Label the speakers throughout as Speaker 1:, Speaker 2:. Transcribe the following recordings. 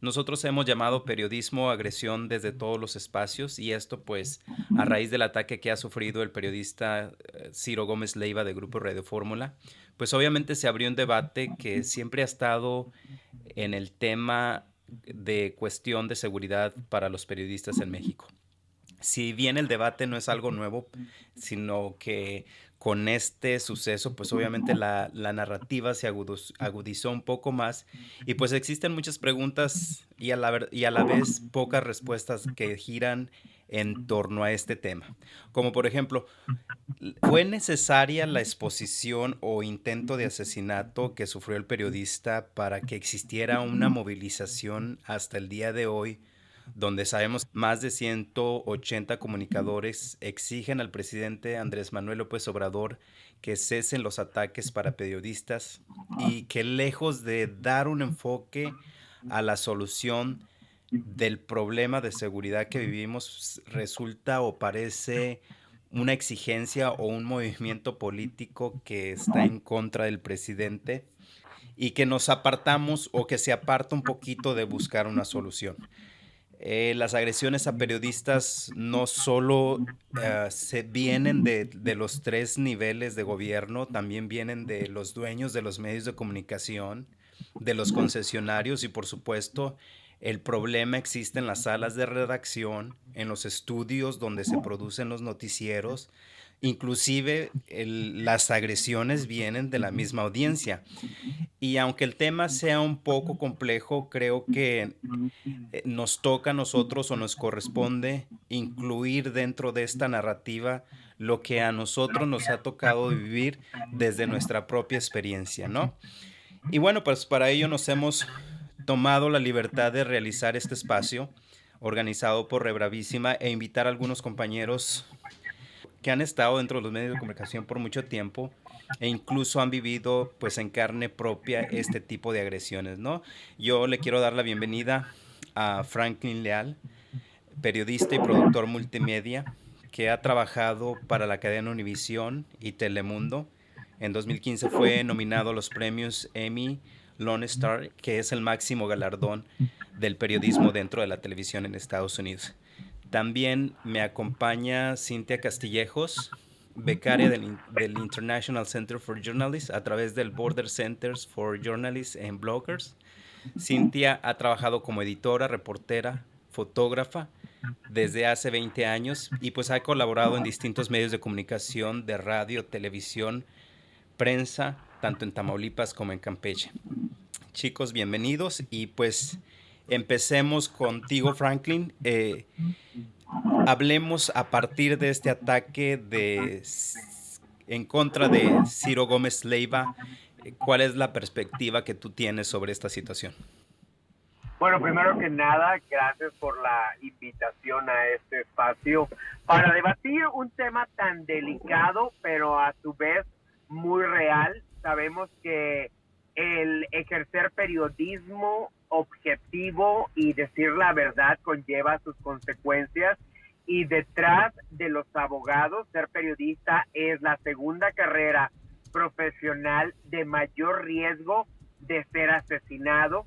Speaker 1: Nosotros hemos llamado periodismo agresión desde todos los espacios y esto pues a raíz del ataque que ha sufrido el periodista Ciro Gómez Leiva de Grupo Radio Fórmula, pues obviamente se abrió un debate que siempre ha estado en el tema de cuestión de seguridad para los periodistas en México. Si bien el debate no es algo nuevo, sino que con este suceso, pues obviamente la narrativa se agudizó un poco más y pues existen muchas preguntas y a la vez pocas respuestas que giran en torno a este tema. Como por ejemplo, ¿fue necesaria la exposición o intento de asesinato que sufrió el periodista para que existiera una movilización hasta el día de hoy, donde sabemos más de 180 comunicadores exigen al presidente Andrés Manuel López Obrador que cesen los ataques para periodistas y que lejos de dar un enfoque a la solución del problema de seguridad que vivimos resulta o parece una exigencia o un movimiento político que está en contra del presidente y que nos apartamos o que se aparta un poquito de buscar una solución? Las agresiones a periodistas no solo se vienen de los tres niveles de gobierno, también vienen de los dueños de los medios de comunicación, de los concesionarios y por supuesto el problema existe en las salas de redacción, en los estudios donde se producen los noticieros, inclusive las agresiones vienen de la misma audiencia. Y aunque el tema sea un poco complejo, creo que nos toca a nosotros o nos corresponde incluir dentro de esta narrativa lo que a nosotros nos ha tocado vivir desde nuestra propia experiencia, ¿no? Y bueno, pues para ello nos hemos tomado la libertad de realizar este espacio organizado por Rebravísima e invitar a algunos compañeros que han estado dentro de los medios de comunicación por mucho tiempo e incluso han vivido pues en carne propia este tipo de agresiones, ¿no? Yo le quiero dar la bienvenida a Franklin Leal, periodista y productor multimedia que ha trabajado para la cadena Univisión y Telemundo. En 2015 fue nominado a los premios Emmy Lone Star, que es el máximo galardón del periodismo dentro de la televisión en Estados Unidos. También me acompaña Cintia Castillejos, becaria del International Center for Journalists a través del Border Centers for Journalists and Bloggers. Cintia ha trabajado como editora, reportera, fotógrafa desde hace 20 años y pues ha colaborado en distintos medios de comunicación de radio, televisión, prensa, tanto en Tamaulipas como en Campeche. Chicos, bienvenidos y pues empecemos contigo, Franklin. Hablemos a partir de este ataque en contra de Ciro Gómez Leiva. ¿Cuál es la perspectiva que tú tienes sobre esta situación?
Speaker 2: Bueno, primero que nada, gracias por la invitación a este espacio para debatir un tema tan delicado, pero a su vez muy real. Sabemos que el ejercer periodismo objetivo y decir la verdad conlleva sus consecuencias, y detrás de los abogados, ser periodista es la segunda carrera profesional de mayor riesgo de ser asesinado.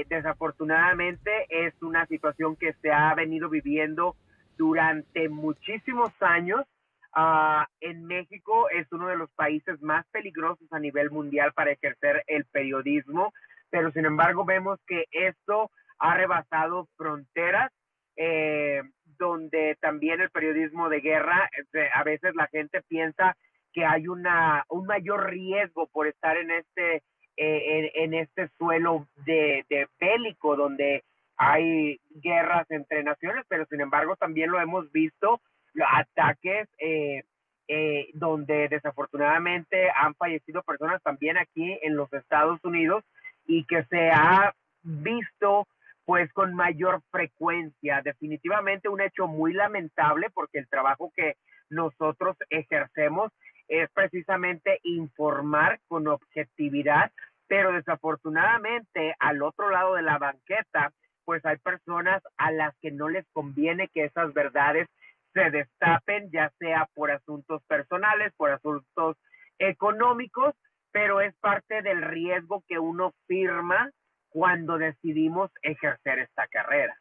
Speaker 2: Desafortunadamente es una situación que se ha venido viviendo durante muchísimos años. En México es uno de los países más peligrosos a nivel mundial para ejercer el periodismo, pero sin embargo vemos que esto ha rebasado fronteras, donde también el periodismo de guerra, a veces la gente piensa que hay un mayor riesgo por estar en este suelo de bélico, donde hay guerras entre naciones, pero sin embargo también lo hemos visto, ataques donde desafortunadamente han fallecido personas también aquí en los Estados Unidos, y que se ha visto pues con mayor frecuencia. Definitivamente un hecho muy lamentable, porque el trabajo que nosotros ejercemos es precisamente informar con objetividad, pero desafortunadamente al otro lado de la banqueta pues hay personas a las que no les conviene que esas verdades se destapen, ya sea por asuntos personales, por asuntos económicos, pero es parte del riesgo que uno firma cuando decidimos ejercer esta carrera.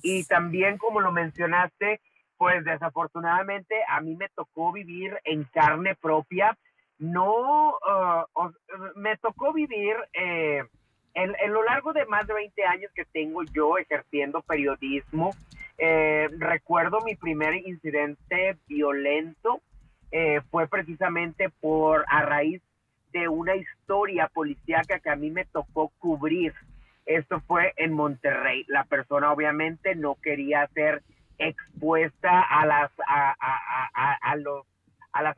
Speaker 2: Y también, como lo mencionaste, pues desafortunadamente a mí me tocó vivir en carne propia. No, me tocó vivir en lo largo de más de 20 años que tengo yo ejerciendo periodismo. Recuerdo mi primer incidente violento, fue precisamente a raíz de una historia policíaca que a mí me tocó cubrir. Esto fue en Monterrey. La persona obviamente no quería ser expuesta a las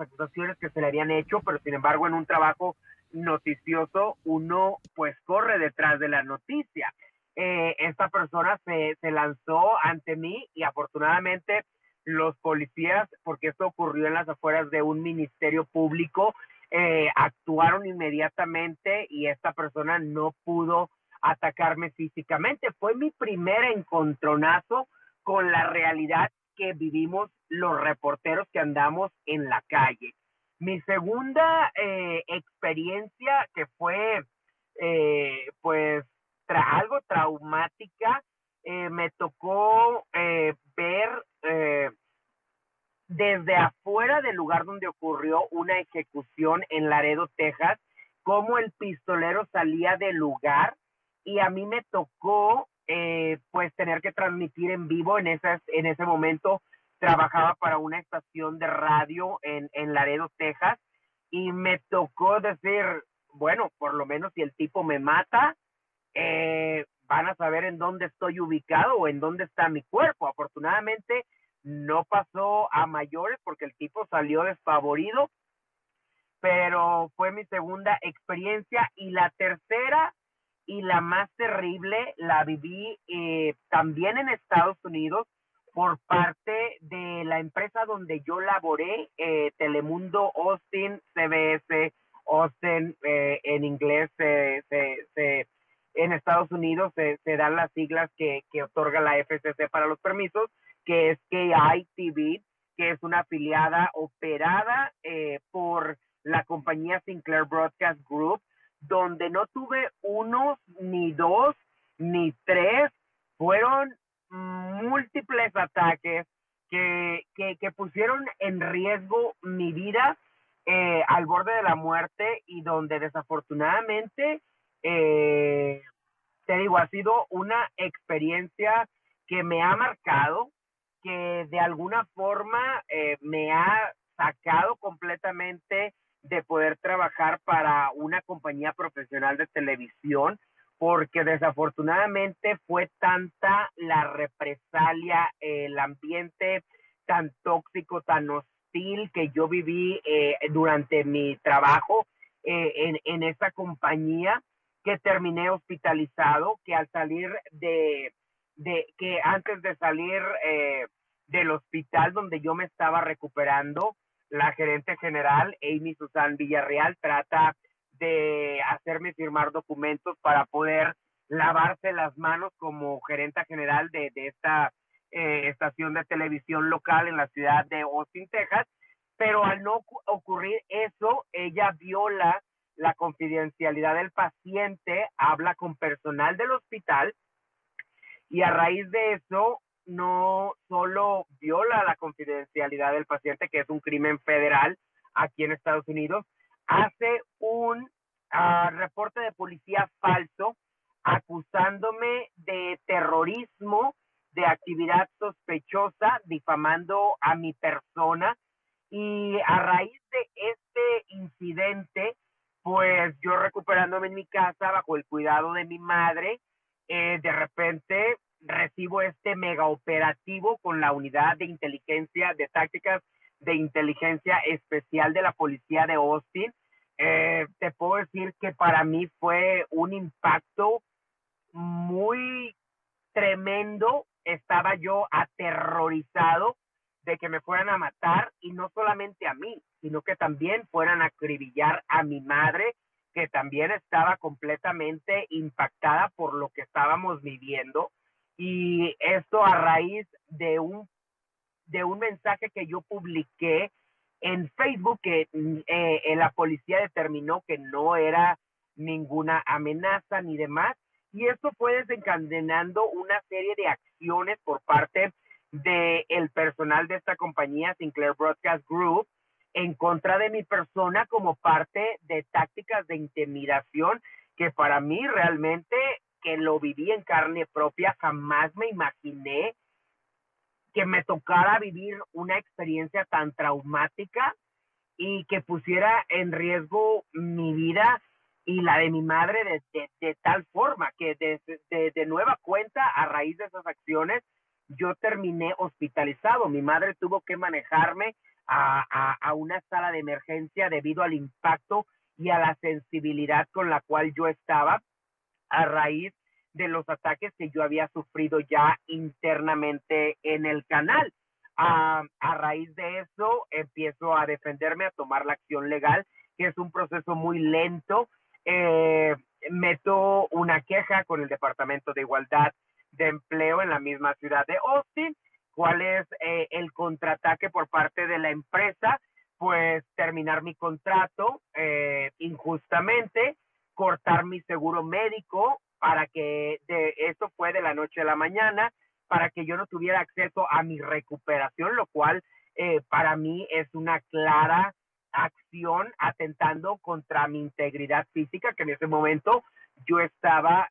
Speaker 2: acusaciones que se le habían hecho, pero sin embargo en un trabajo noticioso uno pues corre detrás de la noticia. Esta persona se lanzó ante mí y afortunadamente los policías, porque esto ocurrió en las afueras de un ministerio público, actuaron inmediatamente y esta persona no pudo atacarme físicamente. Fue mi primer encontronazo con la realidad que vivimos los reporteros que andamos en la calle. Mi segunda experiencia, que fue pues algo traumática, me tocó ver desde afuera del lugar donde ocurrió una ejecución en Laredo, Texas, cómo el pistolero salía del lugar y a mí me tocó pues tener que transmitir en vivo en ese momento. Trabajaba para una estación de radio en Laredo, Texas, y me tocó decir, bueno, por lo menos si el tipo me mata, van a saber en dónde estoy ubicado o en dónde está mi cuerpo. Afortunadamente no pasó a mayores porque el tipo salió despavorido, pero fue mi segunda experiencia. Y la tercera y la más terrible la viví también en Estados Unidos por parte de la empresa donde yo laboré, Telemundo Austin, CBS Austin, en inglés. En Estados Unidos se dan las siglas que otorga la FCC para los permisos, que es KITV, que es una afiliada operada por la compañía Sinclair Broadcast Group, donde no tuve unos, ni dos, ni tres, fueron múltiples ataques que pusieron en riesgo mi vida, al borde de la muerte, y donde desafortunadamente, te digo, ha sido una experiencia que me ha marcado, que de alguna forma me ha sacado completamente de poder trabajar para una compañía profesional de televisión, porque desafortunadamente fue tanta la represalia, el ambiente tan tóxico, tan hostil que yo viví durante mi trabajo en esa compañía, que terminé hospitalizado, que al salir que antes de salir del hospital donde yo me estaba recuperando, la gerente general, Amy Susan Villarreal, trata de hacerme firmar documentos para poder lavarse las manos como gerenta general de esta estación de televisión local en la ciudad de Austin, Texas. Pero al no ocurrir eso, ella viola la confidencialidad del paciente, habla con personal del hospital, y a raíz de eso no solo viola la confidencialidad del paciente, que es un crimen federal aquí en Estados Unidos, hace un reporte de policía falso acusándome de terrorismo, de actividad sospechosa, difamando a mi persona. Y a raíz de este incidente, pues yo recuperándome en mi casa bajo el cuidado de mi madre, de repente recibo este mega operativo con la unidad de inteligencia, de tácticas de inteligencia especial de la policía de Austin. Te puedo decir que para mí fue un impacto muy tremendo. Estaba yo aterrorizado de que me fueran a matar, y no solamente a mí, sino que también fueran a acribillar a mi madre, que también estaba completamente impactada por lo que estábamos viviendo. Y esto a raíz de un mensaje que yo publiqué en Facebook, que la policía determinó que no era ninguna amenaza ni demás. Y esto fue desencadenando una serie de acciones por parte del personal de esta compañía, Sinclair Broadcast Group, en contra de mi persona como parte de tácticas de intimidación que para mí realmente, que lo viví en carne propia, jamás me imaginé que me tocara vivir una experiencia tan traumática y que pusiera en riesgo mi vida y la de mi madre de tal forma que de nueva cuenta, a raíz de esas acciones, yo terminé hospitalizado. Mi madre tuvo que manejarme a una sala de emergencia debido al impacto y a la sensibilidad con la cual yo estaba a raíz de los ataques que yo había sufrido ya internamente en el canal. A raíz de eso empiezo a defenderme, a tomar la acción legal, que es un proceso muy lento. Eh, Meto una queja con el Departamento de Igualdad de Empleo en la misma ciudad de Austin. ¿Cuál es el contraataque por parte de la empresa? Pues terminar mi contrato injustamente, cortar mi seguro médico para que esto fue de la noche a la mañana, para que yo no tuviera acceso a mi recuperación, lo cual para mí es una clara acción atentando contra mi integridad física, que en ese momento yo estaba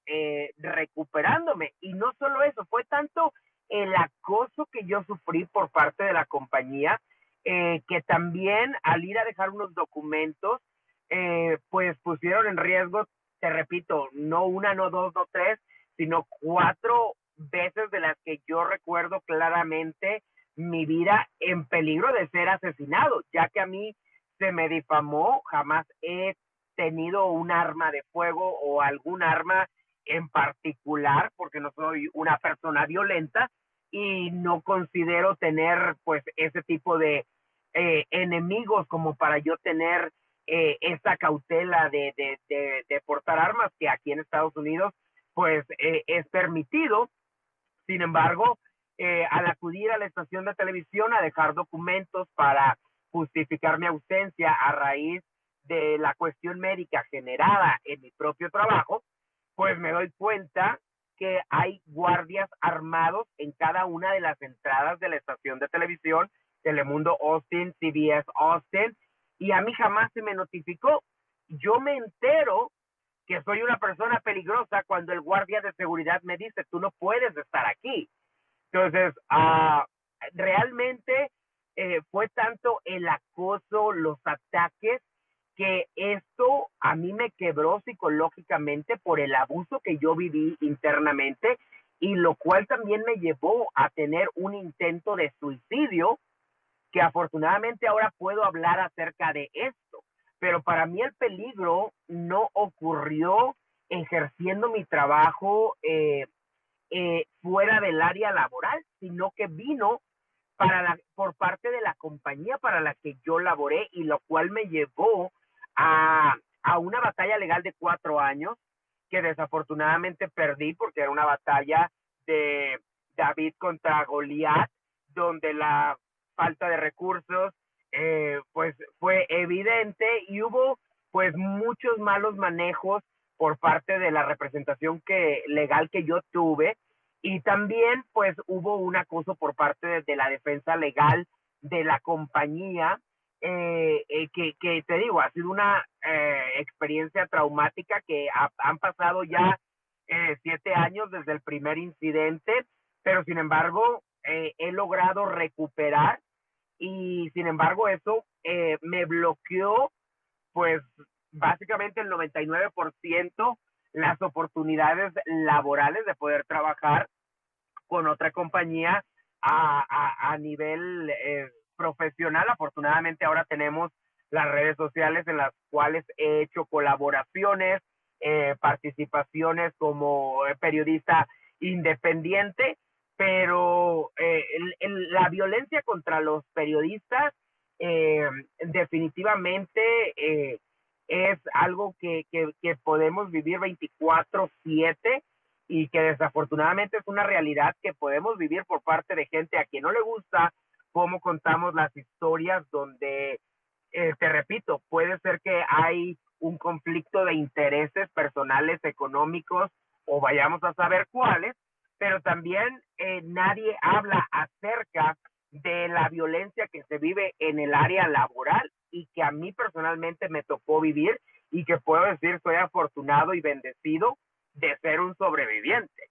Speaker 2: recuperándome. Y no solo eso, fue tanto el acoso que yo sufrí por parte de la compañía, que también al ir a dejar unos documentos, pues pusieron en riesgo, te repito, no una, no dos, no tres, sino 4 veces de las que yo recuerdo claramente mi vida en peligro de ser asesinado, ya que a mí se me difamó, jamás he tenido un arma de fuego o algún arma en particular, porque no soy una persona violenta y no considero tener pues ese tipo de enemigos como para yo tener esa cautela de portar armas, que aquí en Estados Unidos pues es permitido. Sin embargo, al acudir a la estación de televisión a dejar documentos para justificar mi ausencia a raíz de la cuestión médica generada en mi propio trabajo, pues me doy cuenta que hay guardias armados en cada una de las entradas de la estación de televisión, Telemundo Austin, CBS Austin, y a mí jamás se me notificó. Yo me entero que soy una persona peligrosa cuando el guardia de seguridad me dice, tú no puedes estar aquí. Entonces, realmente fue tanto el acoso, los ataques, que esto a mí me quebró psicológicamente por el abuso que yo viví internamente, y lo cual también me llevó a tener un intento de suicidio, que afortunadamente ahora puedo hablar acerca de esto. Pero para mí el peligro no ocurrió ejerciendo mi trabajo fuera del área laboral, sino que vino por parte de la compañía para la que yo laboré, y lo cual me llevó a una batalla legal de 4 años que desafortunadamente perdí, porque era una batalla de David contra Goliat, donde la falta de recursos pues fue evidente, y hubo pues muchos malos manejos por parte de la representación legal que yo tuve, y también pues hubo un acoso por parte de la defensa legal de la compañía, que te digo, ha sido una experiencia traumática, que han pasado ya 7 años desde el primer incidente, pero sin embargo he logrado recuperar, y sin embargo eso me bloqueó pues básicamente el 99% las oportunidades laborales de poder trabajar con otra compañía a nivel profesional. Afortunadamente ahora tenemos las redes sociales en las cuales he hecho colaboraciones, participaciones como periodista independiente, pero la violencia contra los periodistas eh, definitivamente es algo que podemos vivir 24/7, y que desafortunadamente es una realidad que podemos vivir por parte de gente a quien no le gusta cómo contamos las historias, donde, te repito, puede ser que hay un conflicto de intereses personales, económicos, o vayamos a saber cuáles, pero también nadie habla acerca de la violencia que se vive en el área laboral y que a mí personalmente me tocó vivir y que puedo decir soy afortunado y bendecido de ser un sobreviviente.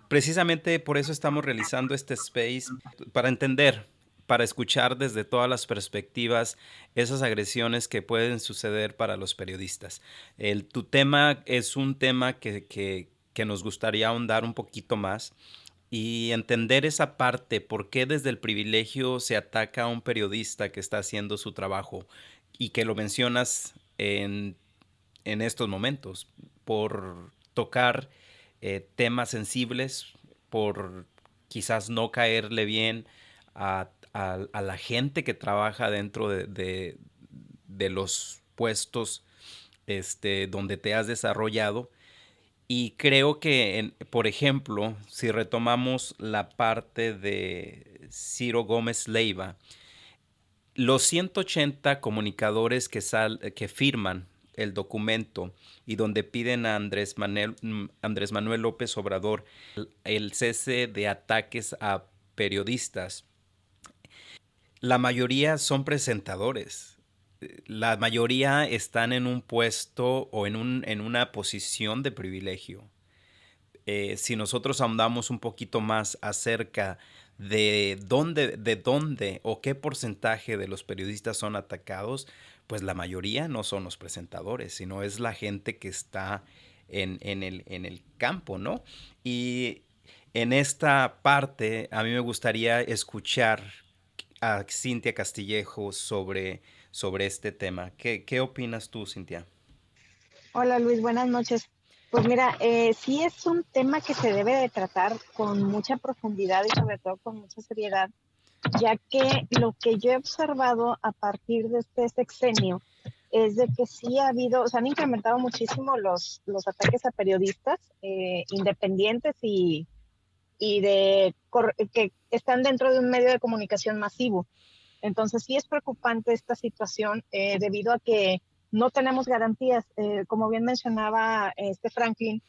Speaker 1: Precisamente por eso estamos realizando este space, para entender, para escuchar desde todas las perspectivas esas agresiones que pueden suceder para los periodistas. Tu tema es un tema que nos gustaría ahondar un poquito más y entender esa parte, por qué desde el privilegio se ataca a un periodista que está haciendo su trabajo y que lo mencionas en estos momentos, por tocar temas sensibles, por quizás no caerle bien a la gente que trabaja dentro de los puestos donde te has desarrollado. Y creo que, por ejemplo, si retomamos la parte de Ciro Gómez Leiva, los 180 comunicadores que firman el documento y donde piden a Andrés Manuel López Obrador el cese de ataques a periodistas, la mayoría son presentadores. La mayoría están en un puesto o en una posición de privilegio. Si nosotros ahondamos un poquito más acerca de dónde o qué porcentaje de los periodistas son atacados, pues la mayoría no son los presentadores, sino es la gente que está en el campo, ¿no? Y en esta parte a mí me gustaría escuchar a Cintia Castillejo sobre este tema. ¿Qué opinas tú, Cintia?
Speaker 3: Hola Luis, buenas noches. Pues mira, sí es un tema que se debe de tratar con mucha profundidad y sobre todo con mucha seriedad, ya que lo que yo he observado a partir de este sexenio es de que sí ha habido, se han incrementado muchísimo los ataques a periodistas independientes que están dentro de un medio de comunicación masivo. Entonces sí es preocupante esta situación debido a que no tenemos garantías. Como bien mencionaba Franklin,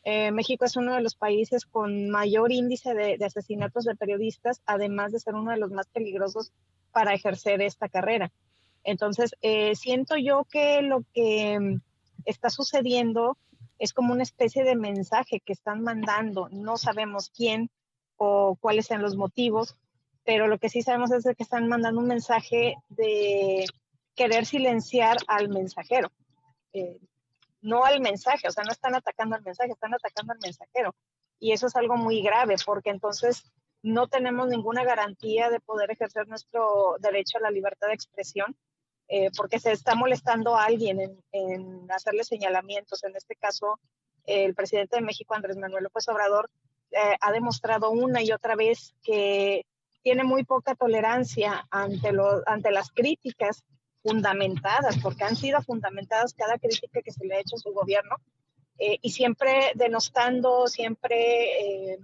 Speaker 3: México es uno de los países con mayor índice de asesinatos de periodistas, además de ser uno de los más peligrosos para ejercer esta carrera. Entonces, siento yo que lo que está sucediendo es como una especie de mensaje que están mandando. No sabemos quién o cuáles sean los motivos, pero lo que sí sabemos es de que están mandando un mensaje de querer silenciar al mensajero, eh, no al mensaje, o sea, no están atacando al mensaje, están atacando al mensajero. Y eso es algo muy grave, porque entonces no tenemos ninguna garantía de poder ejercer nuestro derecho a la libertad de expresión, porque se está molestando a alguien en hacerle señalamientos. En este caso, el presidente de México, Andrés Manuel López Obrador, ha demostrado una y otra vez que tiene muy poca tolerancia ante las críticas fundamentadas, porque han sido fundamentadas cada crítica que se le ha hecho a su gobierno, y siempre denostando, siempre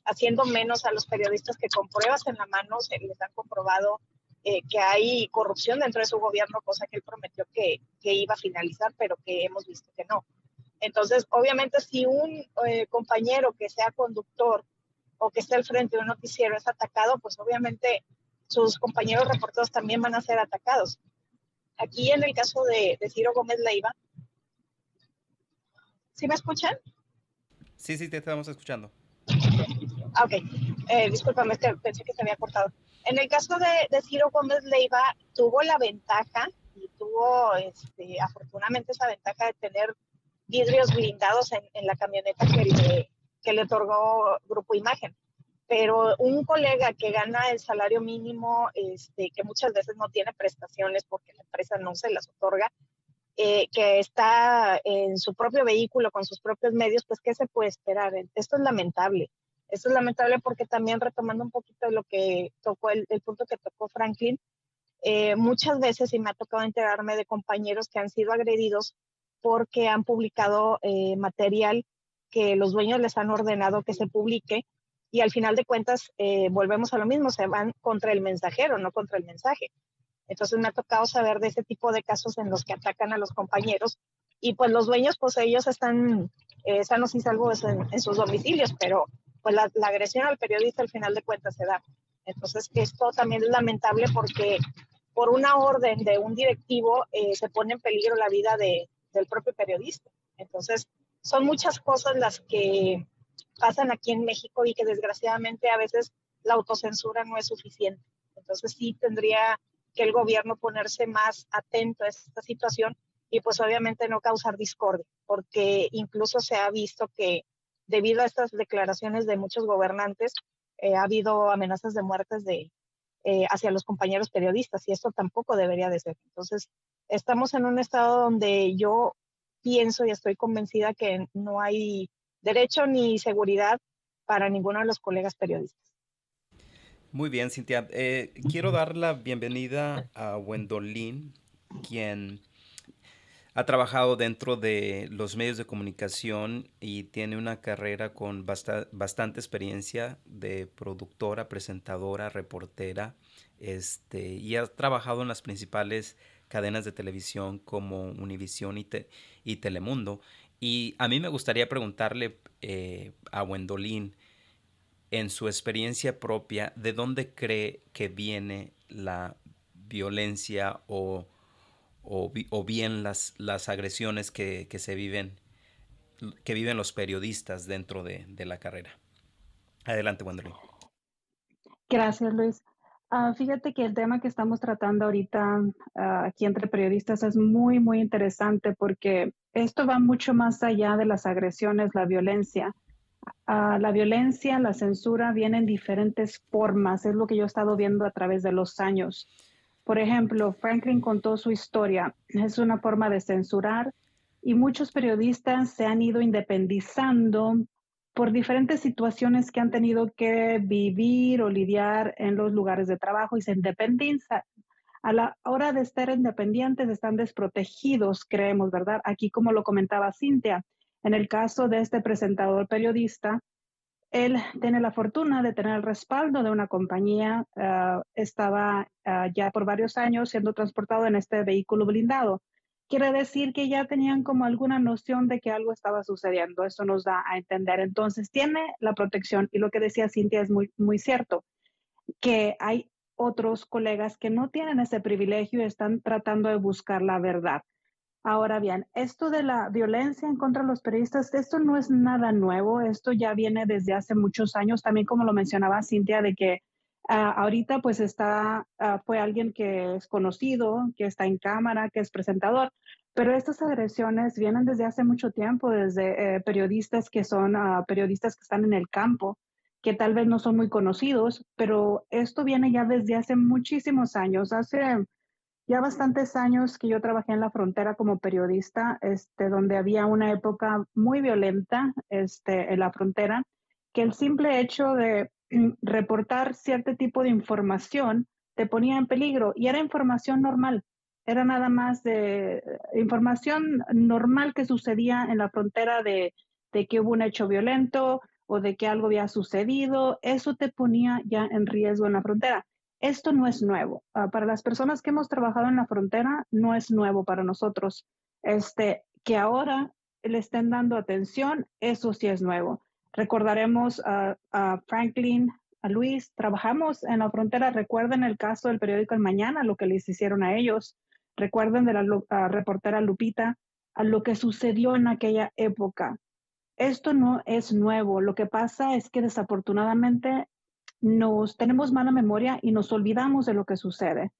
Speaker 3: haciendo menos a los periodistas que con pruebas en la mano se les han comprobado que hay corrupción dentro de su gobierno, cosa que él prometió que iba a finalizar, pero que hemos visto que no. Entonces, obviamente, si un compañero que sea conductor o que esté al frente de un noticiero es atacado, pues obviamente sus compañeros reporteros también van a ser atacados. Aquí en el caso de Ciro Gómez Leiva, ¿sí me escuchan?
Speaker 1: Sí, sí, te estamos escuchando.
Speaker 3: Ok, discúlpame, pensé que se había cortado. En el caso de Ciro Gómez Leiva, tuvo la ventaja y tuvo afortunadamente esa ventaja de tener vidrios blindados en la camioneta que le otorgó Grupo Imagen. Pero un colega que gana el salario mínimo, que muchas veces no tiene prestaciones porque la empresa no se las otorga, que está en su propio vehículo con sus propios medios, pues ¿qué se puede esperar? Esto es lamentable. Esto es lamentable porque también retomando un poquito de lo que tocó, el punto que tocó Franklin, muchas veces, y me ha tocado enterarme de compañeros que han sido agredidos porque han publicado material que los dueños les han ordenado que se publique, y al final de cuentas volvemos a lo mismo, se van contra el mensajero, no contra el mensaje. Entonces me ha tocado saber de ese tipo de casos en los que atacan a los compañeros y pues los dueños, pues ellos están sanos y salvos en sus domicilios, pero pues la agresión al periodista al final de cuentas se da. Entonces esto también es lamentable porque por una orden de un directivo se pone en peligro la vida del propio periodista. Entonces son muchas cosas las que pasan aquí en México y que desgraciadamente a veces la autocensura no es suficiente. Entonces sí tendría que el gobierno ponerse más atento a esta situación y pues obviamente no causar discordia, porque incluso se ha visto que debido a estas declaraciones de muchos gobernantes ha habido amenazas de muertes hacia los compañeros periodistas y esto tampoco debería de ser. Entonces estamos en un estado donde yo pienso y estoy convencida que no hay derecho ni seguridad para ninguno de los colegas periodistas.
Speaker 1: Muy bien, Cintia. Quiero dar la bienvenida a Wendolyn, quien ha trabajado dentro de los medios de comunicación y tiene una carrera con bastante experiencia de productora, presentadora, reportera, y ha trabajado en las principales cadenas de televisión como Univisión y Telemundo. Y a mí me gustaría preguntarle a Wendolyn, en su experiencia propia, ¿de dónde cree que viene la violencia o bien las agresiones que viven los periodistas dentro de la carrera? Adelante, Wendelin.
Speaker 4: Gracias, Luis. Fíjate que el tema que estamos tratando ahorita aquí entre periodistas es muy, muy interesante porque esto va mucho más allá de las agresiones, la violencia. La violencia, la censura viene en diferentes formas, es lo que yo he estado viendo a través de los años. Por ejemplo, Franklin contó su historia, es una forma de censurar y muchos periodistas se han ido independizando por diferentes situaciones que han tenido que vivir o lidiar en los lugares de trabajo y se independizan. A la hora de estar independientes están desprotegidos, creemos, ¿verdad? Aquí, como lo comentaba Cintia, en el caso de este presentador periodista, él tiene la fortuna de tener el respaldo de una compañía. Estaba ya por varios años siendo transportado en este vehículo blindado. Quiere decir que ya tenían como alguna noción de que algo estaba sucediendo. Eso nos da a entender. Entonces, tiene la protección. Y lo que decía Cintia es muy, muy cierto, que hay otros colegas que no tienen ese privilegio y están tratando de buscar la verdad. Ahora bien, esto de la violencia en contra de los periodistas, esto no es nada nuevo, esto ya viene desde hace muchos años, también como lo mencionaba Cintia, de que ahorita pues fue alguien que es conocido, que está en cámara, que es presentador, pero estas agresiones vienen desde hace mucho tiempo, desde periodistas que son periodistas que están en el campo, que tal vez no son muy conocidos, pero esto viene ya desde hace muchísimos años, hace ya bastantes años que yo trabajé en la frontera como periodista, donde había una época muy violenta, en la frontera, que el simple hecho de reportar cierto tipo de información te ponía en peligro y era información normal. Era nada más de información normal que sucedía en la frontera de que hubo un hecho violento o de que algo había sucedido. Eso te ponía ya en riesgo en la frontera. Esto no es nuevo. Para las personas que hemos trabajado en la frontera, no es nuevo para nosotros. Que ahora le estén dando atención, eso sí es nuevo. Recordaremos a Franklin, a Luis, trabajamos en la frontera. Recuerden el caso del periódico El Mañana, lo que les hicieron a ellos. Recuerden de la reportera Lupita, a lo que sucedió en aquella época. Esto no es nuevo. Lo que pasa es que desafortunadamente nos tenemos mala memoria y nos olvidamos de lo que sucede.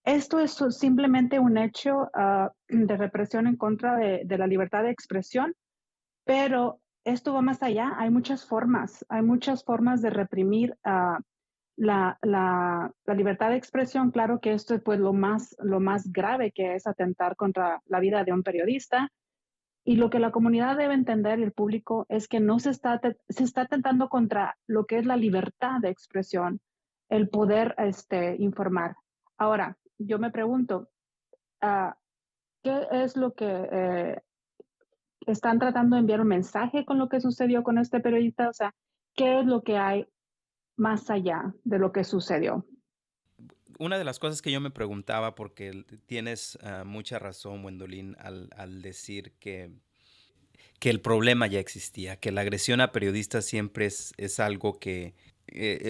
Speaker 4: Esto es simplemente un hecho de represión en contra de la libertad de expresión, pero esto va más allá. Hay muchas formas de reprimir la libertad de expresión. Claro que esto es pues lo más grave, que es atentar contra la vida de un periodista. Y lo que la comunidad debe entender, el público, es que no se está atentando contra lo que es la libertad de expresión, el poder informar. Ahora, yo me pregunto, ah, ¿qué es lo que están tratando de enviar un mensaje con lo que sucedió con este periodista? O sea, ¿qué es lo que hay más allá de lo que sucedió?
Speaker 1: una de las cosas que yo me preguntaba, porque tienes mucha razón, Gwendolyn, al decir que el problema ya existía, que la agresión a periodistas siempre es algo que,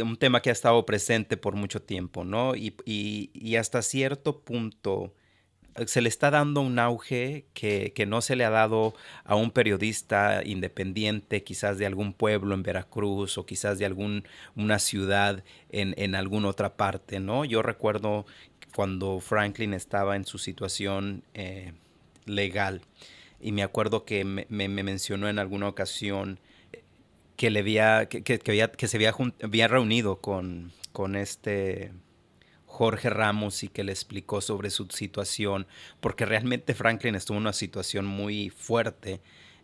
Speaker 1: un tema que ha estado presente por mucho tiempo, ¿no? Y hasta cierto punto se le está dando un auge que no se le ha dado a un periodista independiente, quizás de algún pueblo en Veracruz o quizás de una ciudad en alguna otra parte, ¿no? Yo recuerdo cuando Franklin estaba en su situación legal y me acuerdo que me mencionó en alguna ocasión que le había, que se había reunido con este Jorge Ramos y que le explicó sobre su situación, porque realmente Franklin estuvo en una situación muy fuerte.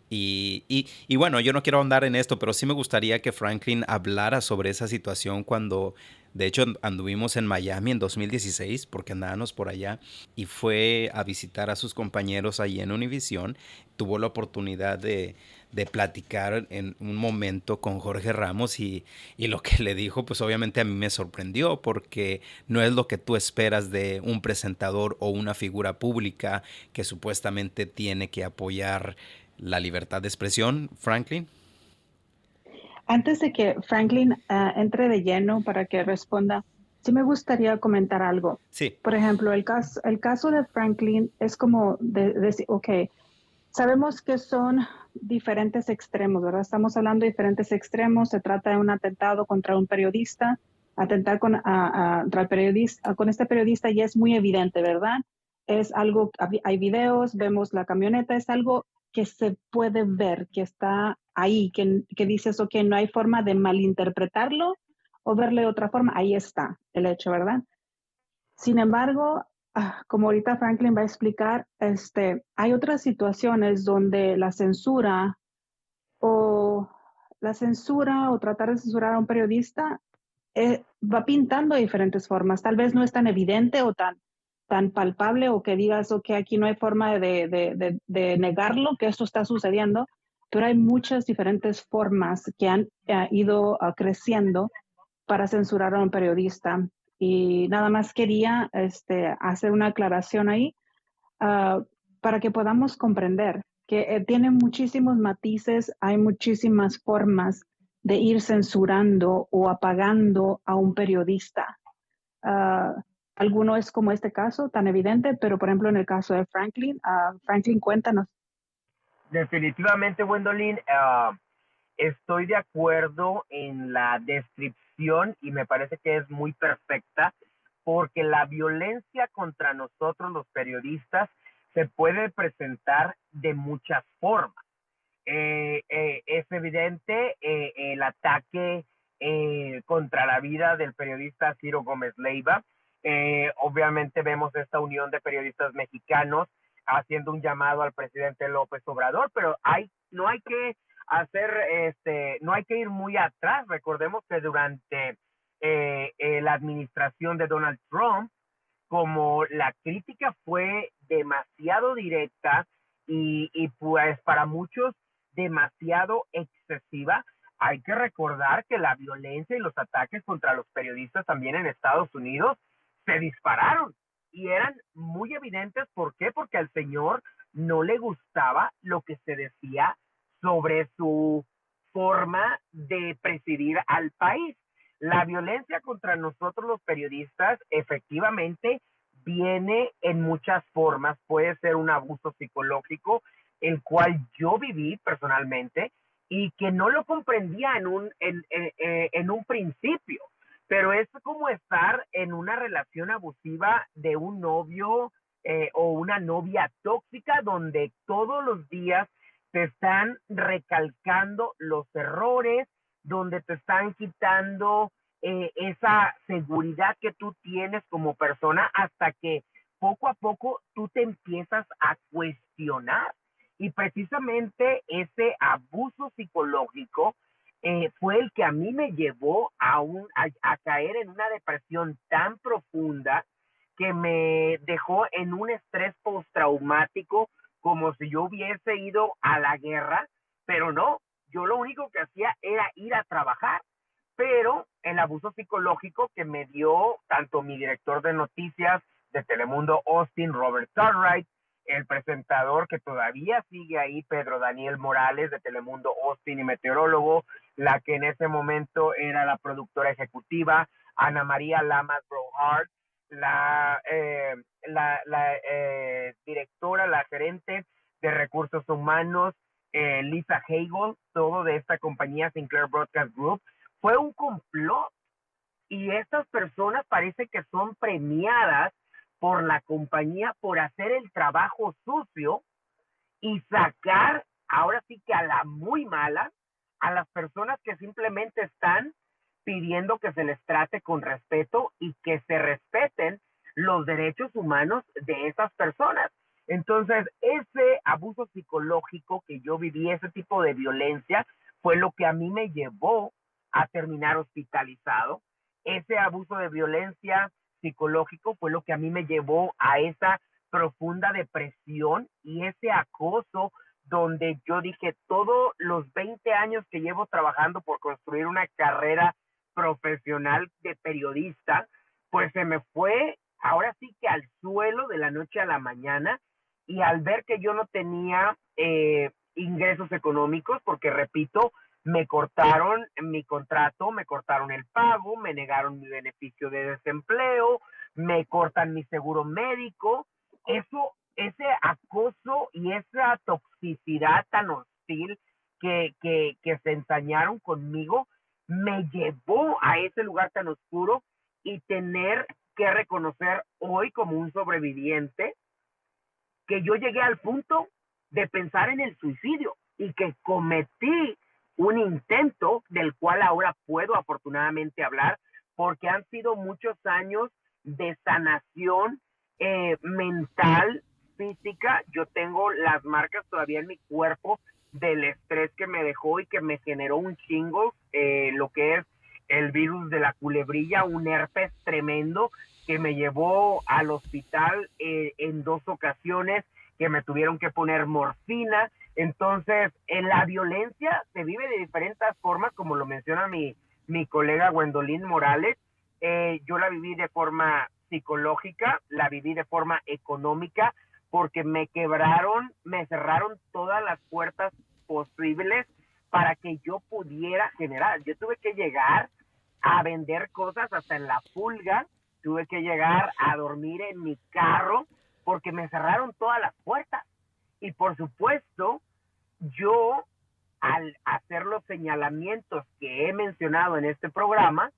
Speaker 1: Y bueno, yo no quiero ahondar en esto, pero sí me gustaría que Franklin hablara sobre esa situación cuando, de hecho, anduvimos en Miami en 2016, porque andábamos por allá, y fue a visitar a sus compañeros allí en Univision. Tuvo la oportunidad de platicar en un momento con Jorge Ramos y lo que le dijo, pues obviamente a mí me sorprendió porque no es lo que tú esperas de un presentador o una figura pública que supuestamente tiene que apoyar la libertad de expresión, Franklin.
Speaker 4: Antes de que Franklin entre de lleno para que responda, sí me gustaría comentar algo.
Speaker 1: Sí.
Speaker 4: Por ejemplo, el caso de Franklin es como decir, ok, sabemos que son diferentes extremos, ¿verdad? Estamos hablando de diferentes extremos. Se trata de un atentado contra un periodista, atentar contra el periodista, con este periodista y es muy evidente, ¿verdad? Es algo, hay videos, vemos la camioneta, es algo que se puede ver, que está ahí, que dices, ok, no hay forma de malinterpretarlo o verle de otra forma. Ahí está el hecho, ¿verdad? Sin embargo, como ahorita Franklin va a explicar, hay otras situaciones donde o la censura o tratar de censurar a un periodista va pintando de diferentes formas. Tal vez no es tan evidente o tan palpable o que digas, ok, aquí no hay forma de negarlo, que esto está sucediendo, pero hay muchas diferentes formas que han ido creciendo para censurar a un periodista. Y nada más quería hacer una aclaración ahí ah, para que podamos comprender que tiene muchísimos matices, hay muchísimas formas de ir censurando o apagando a un periodista. Ah, alguno es como este caso, tan evidente, pero por ejemplo en el caso de Franklin, Franklin, cuéntanos.
Speaker 2: Definitivamente, Gwendolyn, estoy de acuerdo en la descripción y me parece que es muy perfecta porque la violencia contra nosotros los periodistas se puede presentar de muchas formas. Es evidente el ataque contra la vida del periodista Ciro Gómez Leiva. Obviamente vemos esta unión de periodistas mexicanos haciendo un llamado al presidente López Obrador, pero no hay que no hay que ir muy atrás. Recordemos que durante la administración de Donald Trump, como la crítica fue demasiado directa y pues para muchos demasiado excesiva, hay que recordar que la violencia y los ataques contra los periodistas también en Estados Unidos se dispararon y eran muy evidentes. ¿Por qué? Porque al señor no le gustaba lo que se decía sobre su forma de presidir al país. La violencia contra nosotros los periodistas efectivamente viene en muchas formas. Puede ser un abuso psicológico, el cual yo viví personalmente y que no lo comprendía en un principio. Pero es como estar en una relación abusiva de un novio o una novia tóxica donde todos los días te están recalcando los errores, donde te están quitando esa seguridad que tú tienes como persona hasta que poco a poco tú te empiezas a cuestionar. Y precisamente ese abuso psicológico fue el que a mí me llevó a caer en una depresión tan profunda que me dejó en un estrés postraumático como si yo hubiese ido a la guerra, pero no, yo lo único que hacía era ir a trabajar, pero el abuso psicológico que me dio tanto mi director de noticias de Telemundo Austin, Robert Cartwright, el presentador que todavía sigue ahí, Pedro Daniel Morales de Telemundo Austin y meteorólogo, la que en ese momento era la productora ejecutiva, Ana María Lamas Brohart, la directora, la gerente de recursos humanos, Lisa Hagel, todo de esta compañía Sinclair Broadcast Group. Fue un complot y estas personas parece que son premiadas por la compañía por hacer el trabajo sucio y sacar, ahora sí que a la muy mala, a las personas que simplemente están pidiendo que se les trate con respeto y que se respeten los derechos humanos de esas personas. Entonces, ese abuso psicológico que yo viví, ese tipo de violencia, fue lo que a mí me llevó a terminar hospitalizado. Ese abuso de violencia psicológico fue lo que a mí me llevó a esa profunda depresión y ese acoso donde yo dije, todos los 20 años que llevo trabajando por construir una carrera profesional de periodista, pues se me fue ahora sí que al suelo de la noche a la mañana, y al ver que yo no tenía ingresos económicos, porque repito, me cortaron mi contrato, me cortaron el pago, me negaron mi beneficio de desempleo, me cortan mi seguro médico, ese acoso y esa toxicidad tan hostil que se ensañaron conmigo, me llevó a ese lugar tan oscuro y tener que reconocer hoy como un sobreviviente que yo llegué al punto de pensar en el suicidio y que cometí un intento del cual ahora puedo afortunadamente hablar porque han sido muchos años de sanación mental, física. Yo tengo las marcas todavía en mi cuerpo del estrés que me dejó y que me generó un chingo, lo que es el virus de la culebrilla, un herpes tremendo que me llevó al hospital en 2 ocasiones, que me tuvieron que poner morfina. Entonces, en la violencia se vive de diferentes formas, como lo menciona mi colega Gwendolyn Morales. Yo la viví de forma psicológica, la viví de forma económica, porque me quebraron, me cerraron todas las puertas posibles para que yo pudiera generar. Yo tuve que llegar a vender cosas hasta en la pulga, tuve que llegar a dormir en mi carro porque me cerraron todas las puertas. Y por supuesto, yo al hacer los señalamientos que he mencionado en este programa,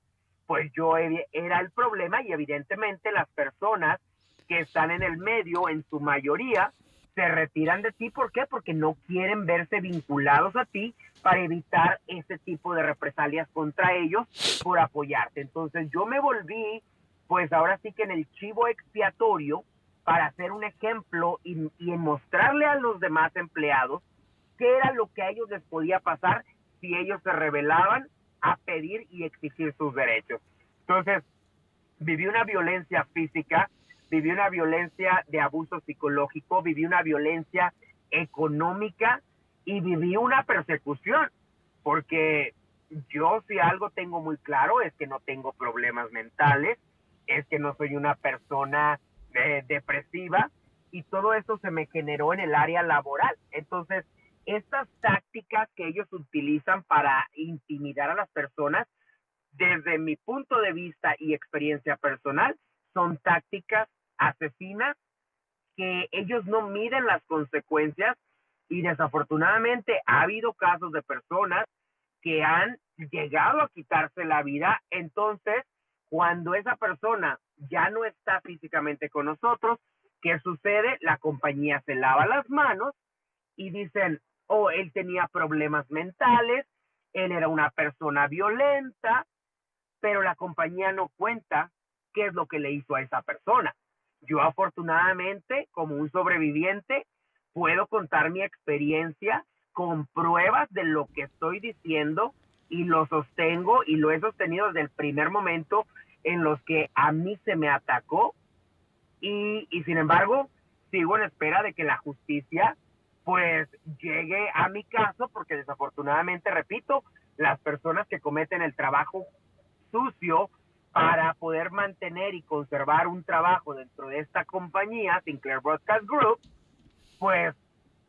Speaker 2: pues yo era el problema y evidentemente las personas que están en el medio, en su mayoría, se retiran de ti. ¿Por qué? Porque no quieren verse vinculados a ti para evitar ese tipo de represalias contra ellos por apoyarte. Entonces yo me volví, pues ahora sí que en el chivo expiatorio para hacer un ejemplo y mostrarle a los demás empleados qué era lo que a ellos les podía pasar si ellos se rebelaban a pedir y exigir sus derechos. Entonces, viví una violencia física, viví una violencia de abuso psicológico, viví una violencia económica y viví una persecución, porque yo si algo tengo muy claro es que no tengo problemas mentales, es que no soy una persona depresiva, y todo eso se me generó en el área laboral. Entonces, estas tácticas que ellos utilizan para intimidar a las personas, desde mi punto de vista y experiencia personal, son tácticas asesinas que ellos no miden las consecuencias, y desafortunadamente ha habido casos de personas que han llegado a quitarse la vida. Entonces, cuando esa persona ya no está físicamente con nosotros, ¿qué sucede? La compañía se lava las manos y dicen, oh, él tenía problemas mentales, él era una persona violenta, pero la compañía no cuenta qué es lo que le hizo a esa persona. Yo afortunadamente, como un sobreviviente, puedo contar mi experiencia con pruebas de lo que estoy diciendo, y lo sostengo y lo he sostenido desde el primer momento en los que a mí se me atacó, y sin embargo sigo en espera de que la justicia pues llegue a mi caso, porque desafortunadamente, repito, las personas que cometen el trabajo sucio para poder mantener y conservar un trabajo dentro de esta compañía, Sinclair Broadcast Group, pues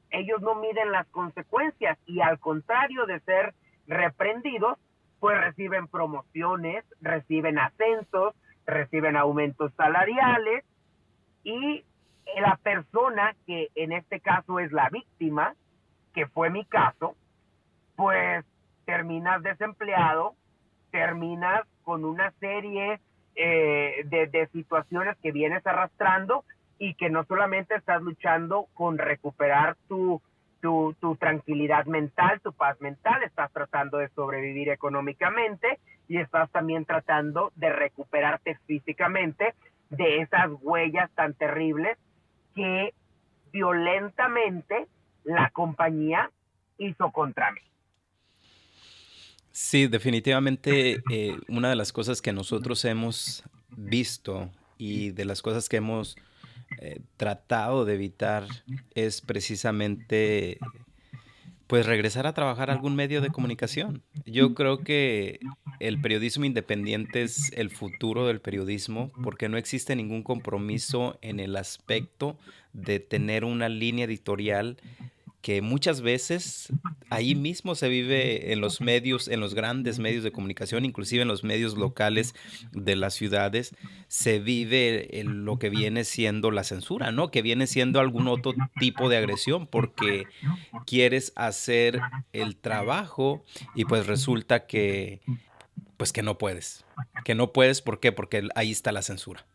Speaker 2: ellos no miden las consecuencias y al contrario de ser reprendidos, pues reciben promociones, reciben ascensos, reciben aumentos salariales y la persona que en este caso es la víctima, que fue mi caso, pues terminas desempleado, terminas con una serie de situaciones que vienes arrastrando y que no solamente estás luchando con recuperar tu tranquilidad mental, tu paz mental, estás tratando de sobrevivir económicamente y estás también tratando de recuperarte físicamente de esas huellas tan terribles que violentamente la compañía hizo contra mí.
Speaker 1: Sí, definitivamente una de las cosas que nosotros hemos visto y de las cosas que hemos tratado de evitar es precisamente pues regresar a trabajar a algún medio de comunicación. Yo creo que el periodismo independiente es el futuro del periodismo porque no existe ningún compromiso en el aspecto de tener una línea editorial que muchas veces ahí mismo se vive en los medios, en los grandes medios de comunicación, inclusive en los medios locales de las ciudades, se vive lo que viene siendo la censura, ¿no? Que viene siendo algún otro tipo de agresión, porque quieres hacer el trabajo y pues resulta que, pues que no puedes, ¿por qué? Porque ahí está la censura.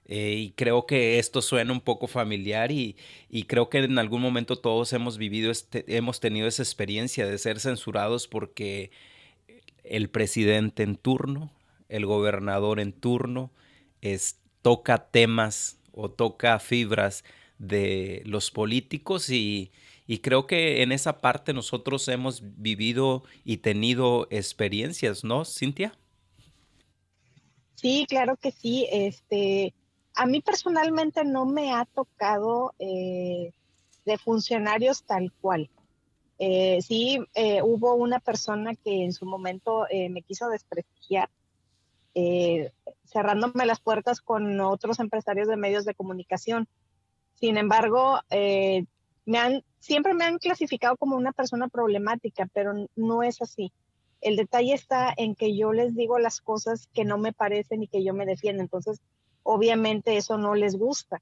Speaker 1: Y creo que esto suena un poco familiar y creo que en algún momento todos hemos vivido, hemos tenido esa experiencia de ser censurados porque el presidente en turno, el gobernador en turno, toca temas o toca fibras de los políticos y creo que en esa parte nosotros hemos vivido y tenido experiencias, ¿no, Cintia?
Speaker 3: Sí, claro que sí. A mí personalmente no me ha tocado de funcionarios tal cual. Sí, hubo una persona que en su momento me quiso desprestigiar, cerrándome las puertas con otros empresarios de medios de comunicación. Sin embargo, siempre me han clasificado como una persona problemática, pero no es así. El detalle está en que yo les digo las cosas que no me parecen y que yo me defiendo. Entonces, obviamente eso no les gusta.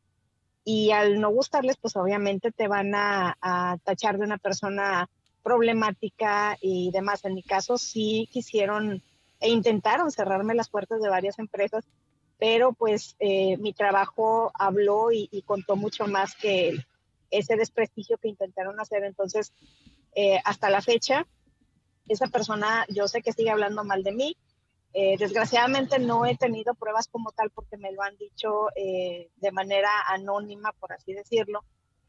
Speaker 3: Y al no gustarles, pues obviamente te van a tachar de una persona problemática y demás. En mi caso sí quisieron e intentaron cerrarme las puertas de varias empresas, pero pues mi trabajo habló y contó mucho más que ese desprestigio que intentaron hacer. Entonces, hasta la fecha, esa persona yo sé que sigue hablando mal de mí. Desgraciadamente no he tenido pruebas como tal porque me lo han dicho de manera anónima, por así decirlo,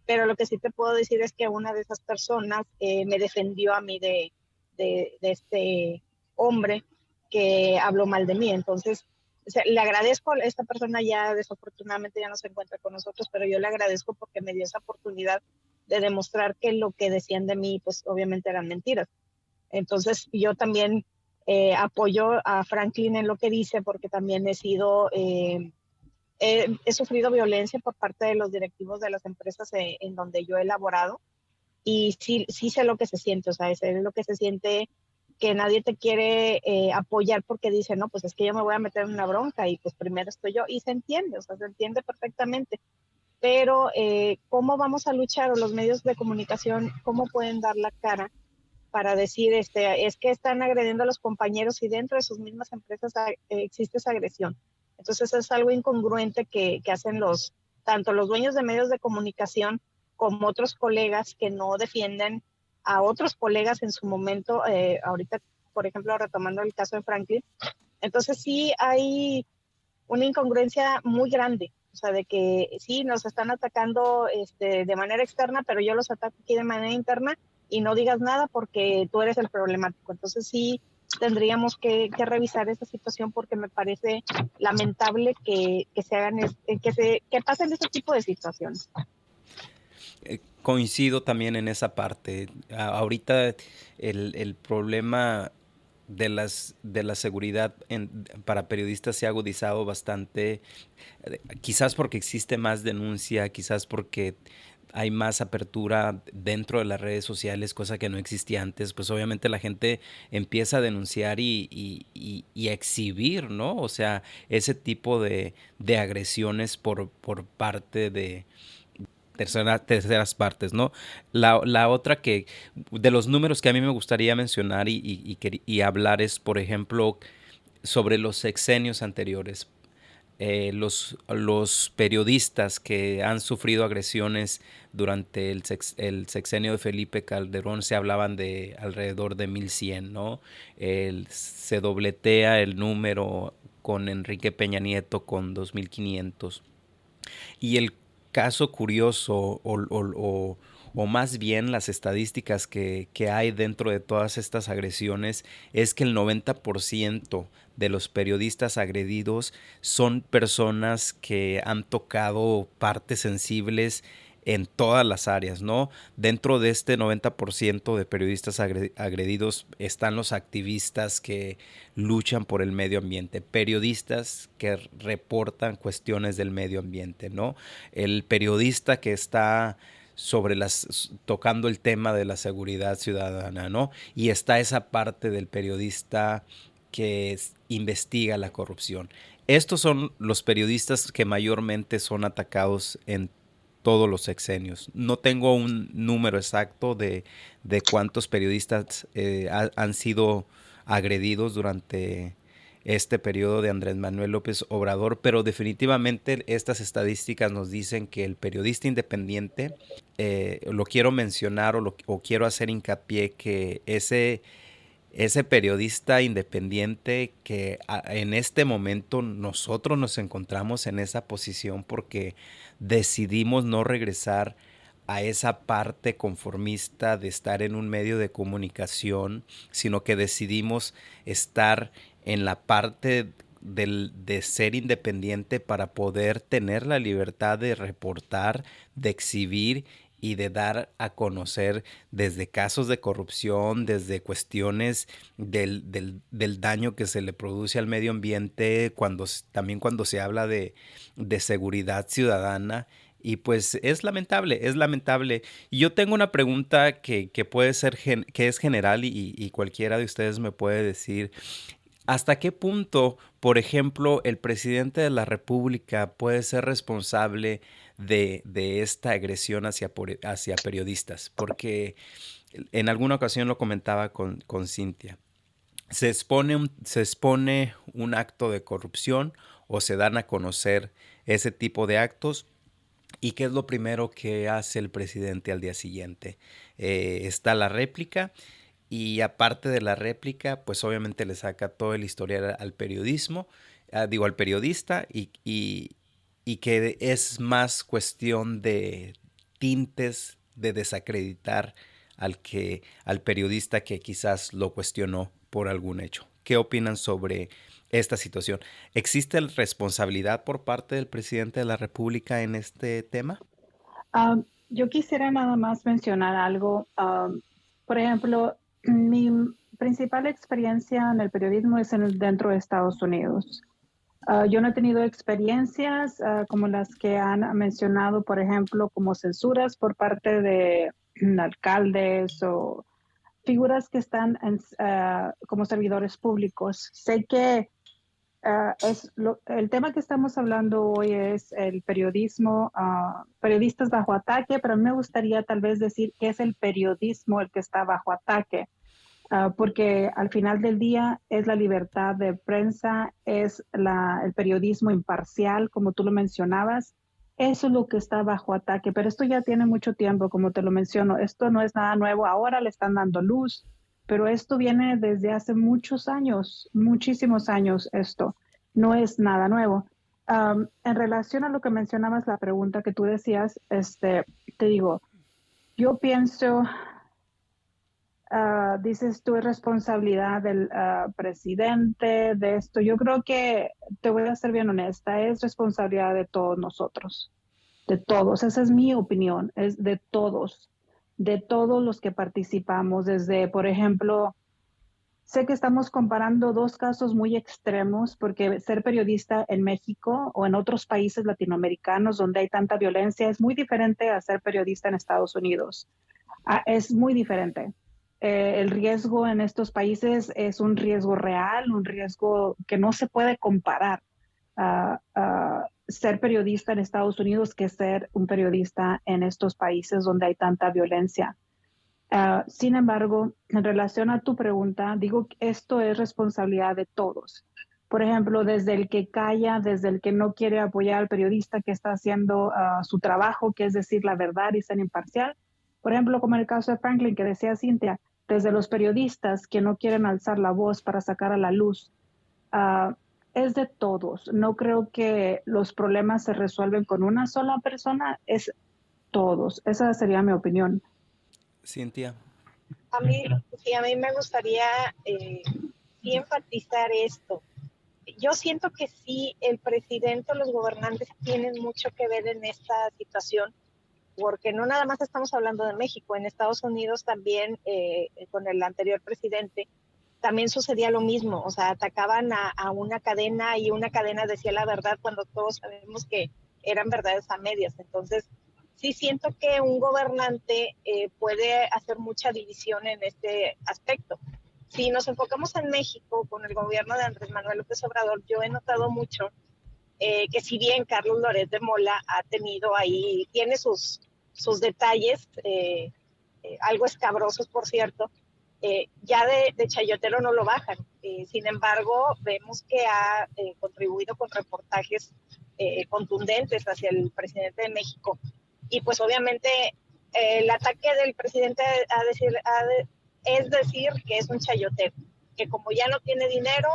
Speaker 3: pero lo que sí te puedo decir es que una de esas personas me defendió a mí de este hombre que habló mal de mí. Entonces, o sea, le agradezco, a esta persona ya desafortunadamente ya no se encuentra con nosotros, pero yo le agradezco porque me dio esa oportunidad de demostrar que lo que decían de mí, pues obviamente eran mentiras. Entonces, yo también apoyo a Franklin en lo que dice, porque también he sufrido violencia por parte de los directivos de las empresas en donde yo he laborado y sí sé lo que se siente, o sea, sé lo que se siente que nadie te quiere apoyar porque dice, no, pues es que yo me voy a meter en una bronca y pues primero estoy yo, y se entiende, o sea, se entiende perfectamente, pero ¿cómo vamos a luchar o los medios de comunicación, cómo pueden dar la cara para decir, es que están agrediendo a los compañeros y dentro de sus mismas empresas existe esa agresión? Entonces es algo incongruente que hacen tanto los dueños de medios de comunicación como otros colegas que no defienden a otros colegas en su momento. Ahorita, por ejemplo, retomando el caso de Franklin, entonces sí hay una incongruencia muy grande, o sea, de que sí nos están atacando de manera externa, pero yo los ataco aquí de manera interna y no digas nada porque tú eres el problemático. Entonces sí tendríamos que revisar esa situación porque me parece lamentable que se hagan, que pasen este tipo de situaciones.
Speaker 1: Coincido también en esa parte. Ahorita el problema de la seguridad para periodistas se ha agudizado bastante, quizás porque existe más denuncia, quizás porque hay más apertura dentro de las redes sociales, cosa que no existía antes. Pues obviamente la gente empieza a denunciar y a exhibir, ¿no? O sea, ese tipo de agresiones por parte de terceras partes, ¿no? La otra que, de los números que a mí me gustaría mencionar y hablar es, por ejemplo, sobre los sexenios anteriores. Los periodistas que han sufrido agresiones durante el sexenio de Felipe Calderón se hablaban de alrededor de 1100, ¿no? Se dobletea el número con Enrique Peña Nieto con 2500. Y el caso curioso o más bien las estadísticas que hay dentro de todas estas agresiones es que el 90% de los periodistas agredidos son personas que han tocado partes sensibles en todas las áreas, ¿no? Dentro de este 90% de periodistas agredidos están los activistas que luchan por el medio ambiente, periodistas que reportan cuestiones del medio ambiente, ¿no? El periodista que está tocando el tema de la seguridad ciudadana, ¿no? Y está esa parte del periodista que investiga la corrupción. Estos son los periodistas que mayormente son atacados en todos los sexenios. No tengo un número exacto de cuántos periodistas han sido agredidos durante este periodo de Andrés Manuel López Obrador, pero definitivamente estas estadísticas nos dicen que el periodista independiente, lo quiero mencionar o quiero hacer hincapié que ese periodista independiente que en este momento nosotros nos encontramos en esa posición porque decidimos no regresar a esa parte conformista de estar en un medio de comunicación, sino que decidimos estar en la parte de ser independiente para poder tener la libertad de reportar, de exhibir y de dar a conocer desde casos de corrupción, desde cuestiones del daño que se le produce al medio ambiente, también cuando se habla de seguridad ciudadana. Y pues es lamentable, es lamentable. Y yo tengo una pregunta que puede ser, que es general y cualquiera de ustedes me puede decir, ¿hasta qué punto, por ejemplo, el presidente de la República puede ser responsable de esta agresión hacia periodistas? Porque en alguna ocasión lo comentaba con Cintia. Se expone un acto de corrupción o se dan a conocer ese tipo de actos. ¿Y qué es lo primero que hace el presidente al día siguiente? Está la réplica y aparte de la réplica, pues obviamente le saca todo el historial al periodismo, al periodista y que es más cuestión de tintes de desacreditar al periodista que quizás lo cuestionó por algún hecho. ¿Qué opinan sobre esta situación? ¿Existe responsabilidad por parte del presidente de la República en este tema?
Speaker 4: Yo quisiera nada más mencionar algo. Por ejemplo, mi principal experiencia en el periodismo es dentro de Estados Unidos. Yo no he tenido experiencias como las que han mencionado, por ejemplo, como censuras por parte de alcaldes o figuras que están como servidores públicos. Sé que el tema que estamos hablando hoy es el periodismo, periodistas bajo ataque, pero a mí me gustaría tal vez decir que es el periodismo el que está bajo ataque, porque al final del día es la libertad de prensa, es el periodismo imparcial, como tú lo mencionabas. Eso es lo que está bajo ataque, pero esto ya tiene mucho tiempo, como te lo menciono. Esto no es nada nuevo, ahora le están dando luz, pero esto viene desde hace muchos años, muchísimos años esto. No es nada nuevo. En relación a lo que mencionabas, la pregunta que tú decías, te digo, yo pienso, dices tú, es responsabilidad del presidente de esto. Yo creo que, te voy a ser bien honesta, es responsabilidad de todos nosotros, de todos. Esa es mi opinión, es de todos los que participamos, desde, por ejemplo, sé que estamos comparando dos casos muy extremos porque ser periodista en México o en otros países latinoamericanos donde hay tanta violencia es muy diferente a ser periodista en Estados Unidos. Es muy diferente. El riesgo en estos países es un riesgo real, un riesgo que no se puede comparar a ser periodista en Estados Unidos que ser un periodista en estos países donde hay tanta violencia. Sin embargo, en relación a tu pregunta, digo que esto es responsabilidad de todos. Por ejemplo, desde el que calla, desde el que no quiere apoyar al periodista que está haciendo su trabajo, que es decir la verdad y ser imparcial. Por ejemplo, como en el caso de Franklin, que decía Cintia, desde los periodistas que no quieren alzar la voz para sacar a la luz. Uh, es de todos. No creo que los problemas se resuelven con una sola persona, es todos. Esa sería mi opinión.
Speaker 1: Cintia.
Speaker 3: A mí, sí, a mí me gustaría sí enfatizar esto. Yo siento que sí, el presidente o los gobernantes tienen mucho que ver en esta situación, porque no nada más estamos hablando de México, en Estados Unidos también, con el anterior presidente, también sucedía lo mismo, o sea, atacaban a una cadena y una cadena decía la verdad cuando todos sabemos que eran verdades a medias. Entonces, sí siento que un gobernante puede hacer mucha división en este aspecto. Si nos enfocamos en México con el gobierno de Andrés Manuel López Obrador, yo he notado mucho que si bien Carlos Loret de Mola ha tenido ahí, tiene sus detalles, algo escabrosos, por cierto, ya de chayotero no lo bajan. Sin embargo, vemos que ha contribuido con reportajes contundentes hacia el presidente de México. Y pues obviamente el ataque del presidente es decir que es un chayotero, que como ya no tiene dinero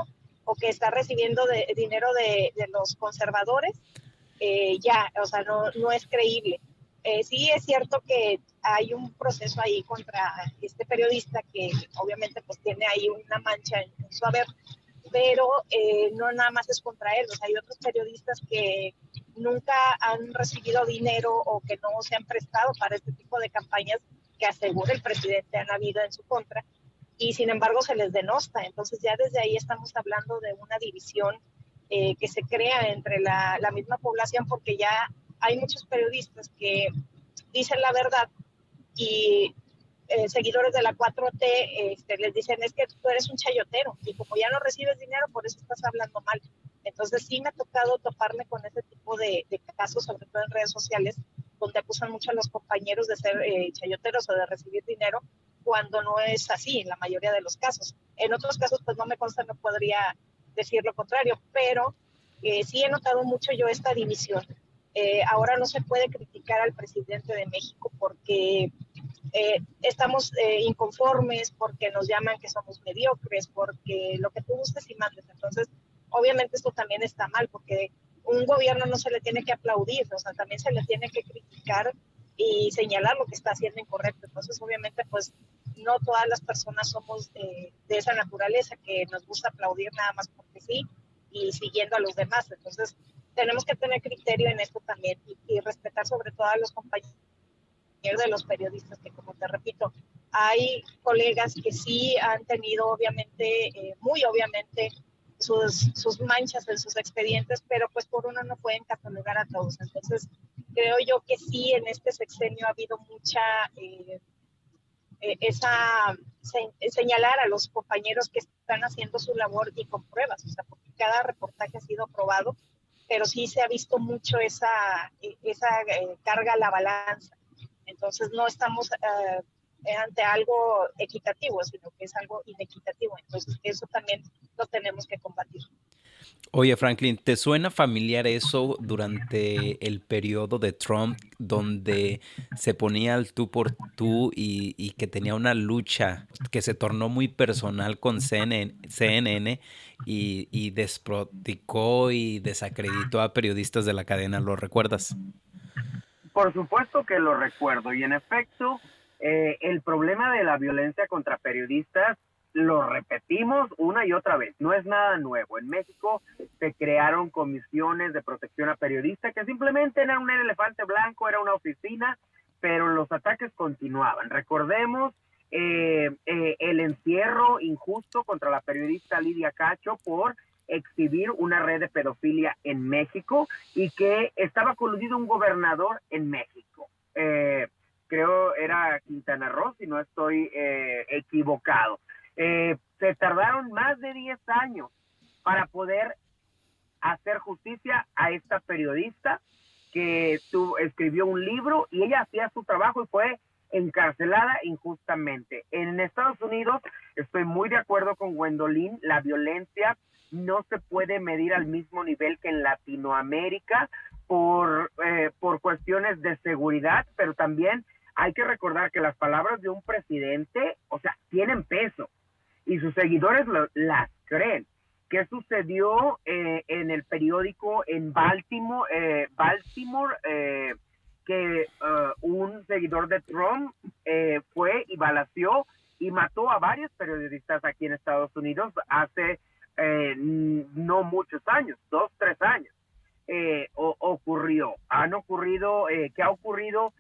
Speaker 3: o que está recibiendo dinero de los conservadores, ya, o sea, no es creíble. Sí es cierto que hay un proceso ahí contra este periodista que obviamente pues tiene ahí una mancha en su haber, pero no nada más es contra él, o sea, hay otros periodistas que nunca han recibido dinero o que no se han prestado para este tipo de campañas que asegura el presidente han habido en su contra, y sin embargo se les denosta. Entonces ya desde ahí estamos hablando de una división que se crea entre la misma población, porque ya hay muchos periodistas que dicen la verdad y seguidores de la 4T les dicen es que tú eres un chayotero y como ya no recibes dinero por eso estás hablando mal. Entonces sí me ha tocado toparme con ese tipo de casos, sobre todo en redes sociales, donde acusan mucho a los compañeros de ser chayoteros o de recibir dinero, cuando no es así en la mayoría de los casos. En otros casos pues no me consta, no podría decir lo contrario, pero sí he notado mucho yo esta división. Ahora no se puede criticar al presidente de México porque estamos inconformes, porque nos llaman que somos mediocres, porque lo que tú gustes y mandes. Entonces, obviamente esto también está mal, porque un gobierno no se le tiene que aplaudir, o sea, también se le tiene que criticar y señalar lo que está haciendo incorrecto. Entonces, obviamente, pues no todas las personas somos de esa naturaleza que nos gusta aplaudir nada más porque sí y siguiendo a los demás. Entonces, tenemos que tener criterio en esto también y respetar sobre todo a los compañeros de los periodistas, que como te repito, hay colegas que sí han tenido obviamente, muy obviamente, sus manchas en sus expedientes, pero pues por uno no pueden catalogar a todos. Entonces, creo yo que sí, en este sexenio ha habido mucha señalar a los compañeros que están haciendo su labor y con pruebas, o sea, porque cada reportaje ha sido probado, pero sí se ha visto mucho esa carga a la balanza. Entonces no estamos ante algo equitativo, sino que es algo inequitativo. Entonces eso también lo tenemos que combatir.
Speaker 1: Oye, Franklin, ¿te suena familiar eso durante el periodo de Trump, donde se ponía al tú por tú y que tenía una lucha que se tornó muy personal con CNN y desproticó y desacreditó a periodistas de la cadena? ¿Lo recuerdas?
Speaker 2: Por supuesto que lo recuerdo y en efecto el problema de la violencia contra periodistas lo repetimos una y otra vez, no es nada nuevo. En México se crearon comisiones de protección a periodistas que simplemente eran un elefante blanco, era una oficina, pero los ataques continuaban. Recordemos el encierro injusto contra la periodista Lidia Cacho por exhibir una red de pedofilia en México y que estaba coludido un gobernador en México. Creo era Quintana Roo, si no estoy equivocado. Se tardaron más de 10 años para poder hacer justicia a esta periodista que escribió un libro y ella hacía su trabajo y fue encarcelada injustamente. En Estados Unidos estoy muy de acuerdo con Gwendolyn, la violencia no se puede medir al mismo nivel que en Latinoamérica por cuestiones de seguridad, pero también hay que recordar que las palabras de un presidente, o sea, tienen peso y sus seguidores las creen. ¿Qué sucedió en el periódico en Baltimore? Que un seguidor de Trump fue y balaceó y mató a varios periodistas aquí en Estados Unidos hace no muchos años, 2, 3 años. ¿Qué ha ocurrido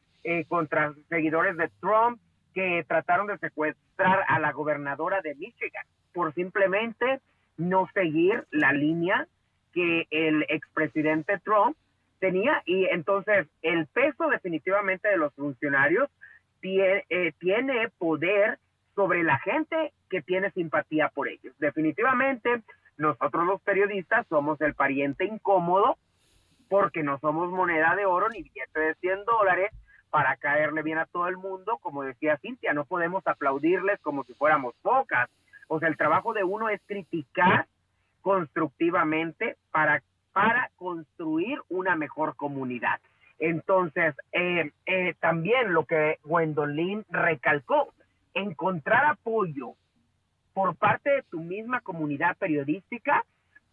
Speaker 2: contra seguidores de Trump que trataron de secuestrar a la gobernadora de Michigan por simplemente no seguir la línea que el expresidente Trump tenía? Y entonces el peso definitivamente de los funcionarios tiene poder sobre la gente que tiene simpatía por ellos. Definitivamente nosotros los periodistas somos el pariente incómodo porque no somos moneda de oro ni billete de $100 para caerle bien a todo el mundo. Como decía Cintia, no podemos aplaudirles como si fuéramos pocas. O sea, el trabajo de uno es criticar constructivamente para construir una mejor comunidad. Entonces, también lo que Gwendolyn recalcó, encontrar apoyo por parte de tu misma comunidad periodística,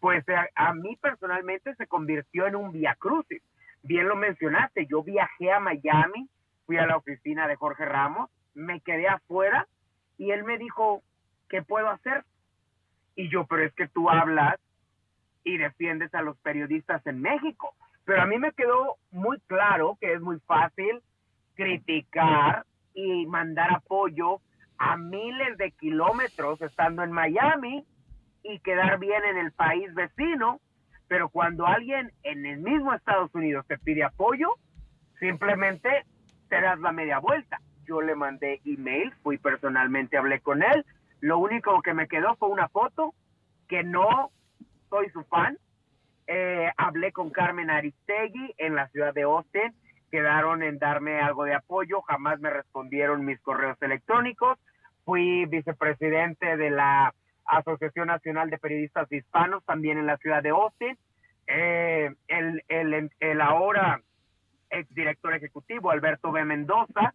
Speaker 2: pues a mí personalmente se convirtió en un viacrucis. Bien lo mencionaste, yo viajé a Miami, fui a la oficina de Jorge Ramos, me quedé afuera y él me dijo, ¿qué puedo hacer? Y yo, pero es que tú hablas y defiendes a los periodistas en México. Pero a mí me quedó muy claro que es muy fácil criticar y mandar apoyo a miles de kilómetros estando en Miami y quedar bien en el país vecino, pero cuando alguien en el mismo Estados Unidos te pide apoyo, simplemente te das la media vuelta. Yo le mandé email, fui personalmente, hablé con él, lo único que me quedó fue una foto, que no soy su fan. Hablé con Carmen Aristegui en la ciudad de Austin, quedaron en darme algo de apoyo, jamás me respondieron mis correos electrónicos. Fui vicepresidente de la Asociación Nacional de Periodistas Hispanos, también en la ciudad de Austin. El ahora exdirector ejecutivo, Alberto B. Mendoza,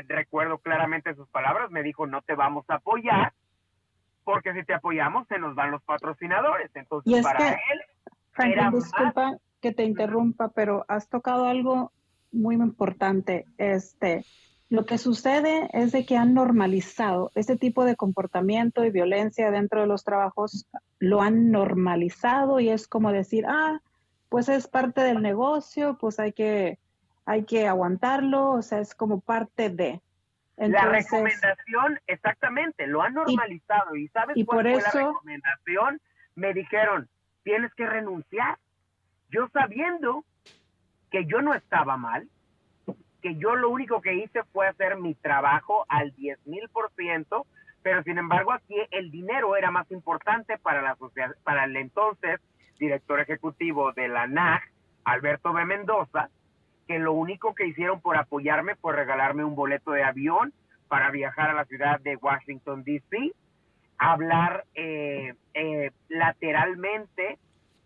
Speaker 2: recuerdo claramente sus palabras, me dijo, no te vamos a apoyar, porque si te apoyamos se nos van los patrocinadores. Entonces,
Speaker 4: Y es
Speaker 2: para
Speaker 4: que,
Speaker 2: él
Speaker 4: Franklin,
Speaker 2: era
Speaker 4: disculpa
Speaker 2: más...
Speaker 4: que te interrumpa, pero has tocado algo muy importante. Lo que sucede es de que han normalizado este tipo de comportamiento y violencia dentro de los trabajos, lo han normalizado y es como decir, pues es parte del negocio, pues hay que aguantarlo, o sea, es como parte de.
Speaker 2: La
Speaker 4: Entonces,
Speaker 2: recomendación, exactamente, lo han normalizado. ¿Y sabes
Speaker 4: y
Speaker 2: cuál
Speaker 4: por
Speaker 2: fue la
Speaker 4: eso,
Speaker 2: recomendación? Me dijeron, tienes que renunciar. Yo sabiendo que yo no estaba mal, que yo lo único que hice fue hacer mi trabajo al 10,000%, pero sin embargo aquí el dinero era más importante para la sociedad, para el entonces director ejecutivo de la NAG, Alberto B. Mendoza, que lo único que hicieron por apoyarme fue regalarme un boleto de avión para viajar a la ciudad de Washington, D.C., hablar lateralmente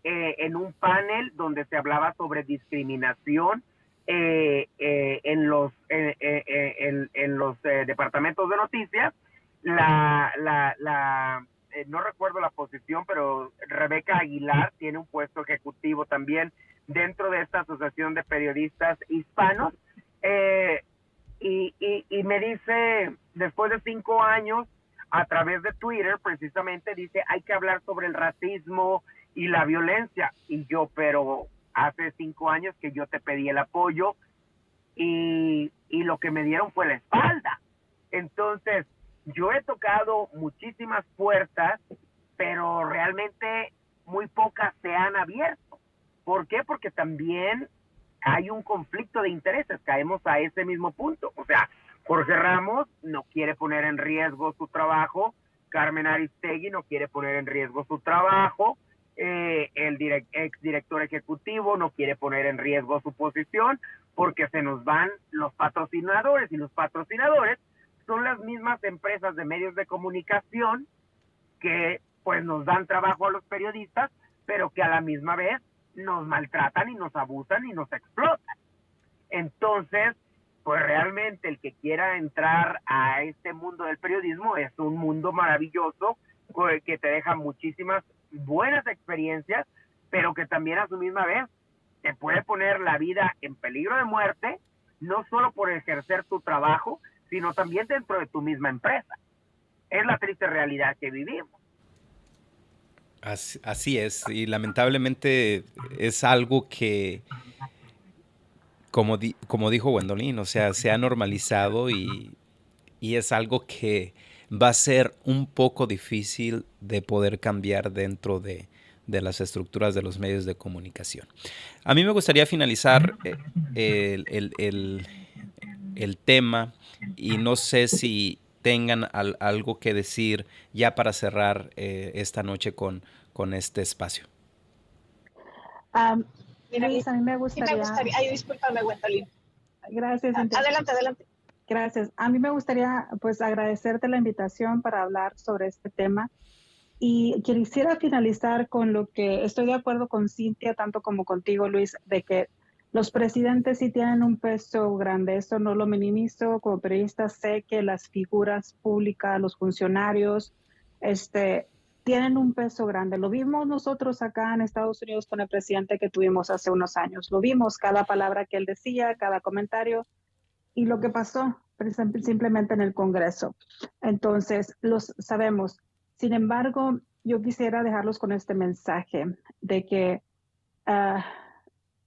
Speaker 2: en un panel donde se hablaba sobre discriminación en los departamentos de noticias. No recuerdo la posición, pero Rebeca Aguilar tiene un puesto ejecutivo también dentro de esta asociación de periodistas hispanos, y me dice, después de 5 años, a través de Twitter, precisamente, dice, hay que hablar sobre el racismo y la violencia. Y yo, pero hace 5 años que yo te pedí el apoyo y lo que me dieron fue la espalda. Entonces, Entonces, yo he tocado muchísimas puertas, pero realmente muy pocas se han abierto. ¿Por qué? Porque también hay un conflicto de intereses, caemos a ese mismo punto. O sea, Jorge Ramos no quiere poner en riesgo su trabajo, Carmen Aristegui no quiere poner en riesgo su trabajo, el exdirector ejecutivo no quiere poner en riesgo su posición, porque se nos van los patrocinadores, y los patrocinadores son las mismas empresas de medios de comunicación que pues nos dan trabajo a los periodistas, pero que a la misma vez nos maltratan y nos abusan y nos explotan. Entonces, pues realmente el que quiera entrar a este mundo del periodismo es un mundo maravilloso que te deja muchísimas buenas experiencias, pero que también a su misma vez te puede poner la vida en peligro de muerte, no solo por ejercer tu trabajo, sino también dentro de tu misma empresa. Es la triste realidad que vivimos.
Speaker 1: Así es, y lamentablemente es algo que, como dijo Gwendolyn, o sea, se ha normalizado y es algo que va a ser un poco difícil de poder cambiar dentro de las estructuras de los medios de comunicación. A mí me gustaría finalizar el tema y no sé si tengan algo que decir ya para cerrar esta noche con este espacio.
Speaker 3: Mira,
Speaker 4: Luis, a mí me
Speaker 3: sí me
Speaker 4: gustaría...
Speaker 3: gustaría, ay, discúlpame, Gwendolyn.
Speaker 4: Gracias, Cintia.
Speaker 3: Adelante.
Speaker 4: Gracias. A mí me gustaría pues agradecerte la invitación para hablar sobre este tema y quisiera finalizar con lo que estoy de acuerdo con Cintia, tanto como contigo, Luis, de que los presidentes sí tienen un peso grande. Eso no lo minimizo. Como periodista sé que las figuras públicas, los funcionarios, tienen un peso grande. Lo vimos nosotros acá en Estados Unidos con el presidente que tuvimos hace unos años. Lo vimos, cada palabra que él decía, cada comentario y lo que pasó simplemente en el Congreso. Entonces, los sabemos. Sin embargo, yo quisiera dejarlos con este mensaje de que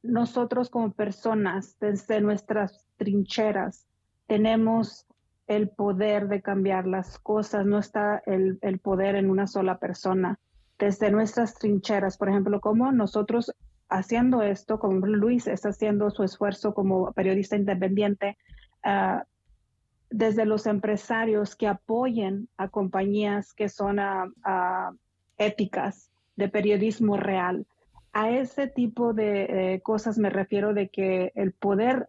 Speaker 4: nosotros como personas, desde nuestras trincheras, tenemos el poder de cambiar las cosas. No está el poder en una sola persona. Desde nuestras trincheras, por ejemplo, como nosotros haciendo esto, como Luis está haciendo su esfuerzo como periodista independiente, desde los empresarios que apoyen a compañías que son éticas, de periodismo real. A ese tipo de cosas me refiero de que el poder,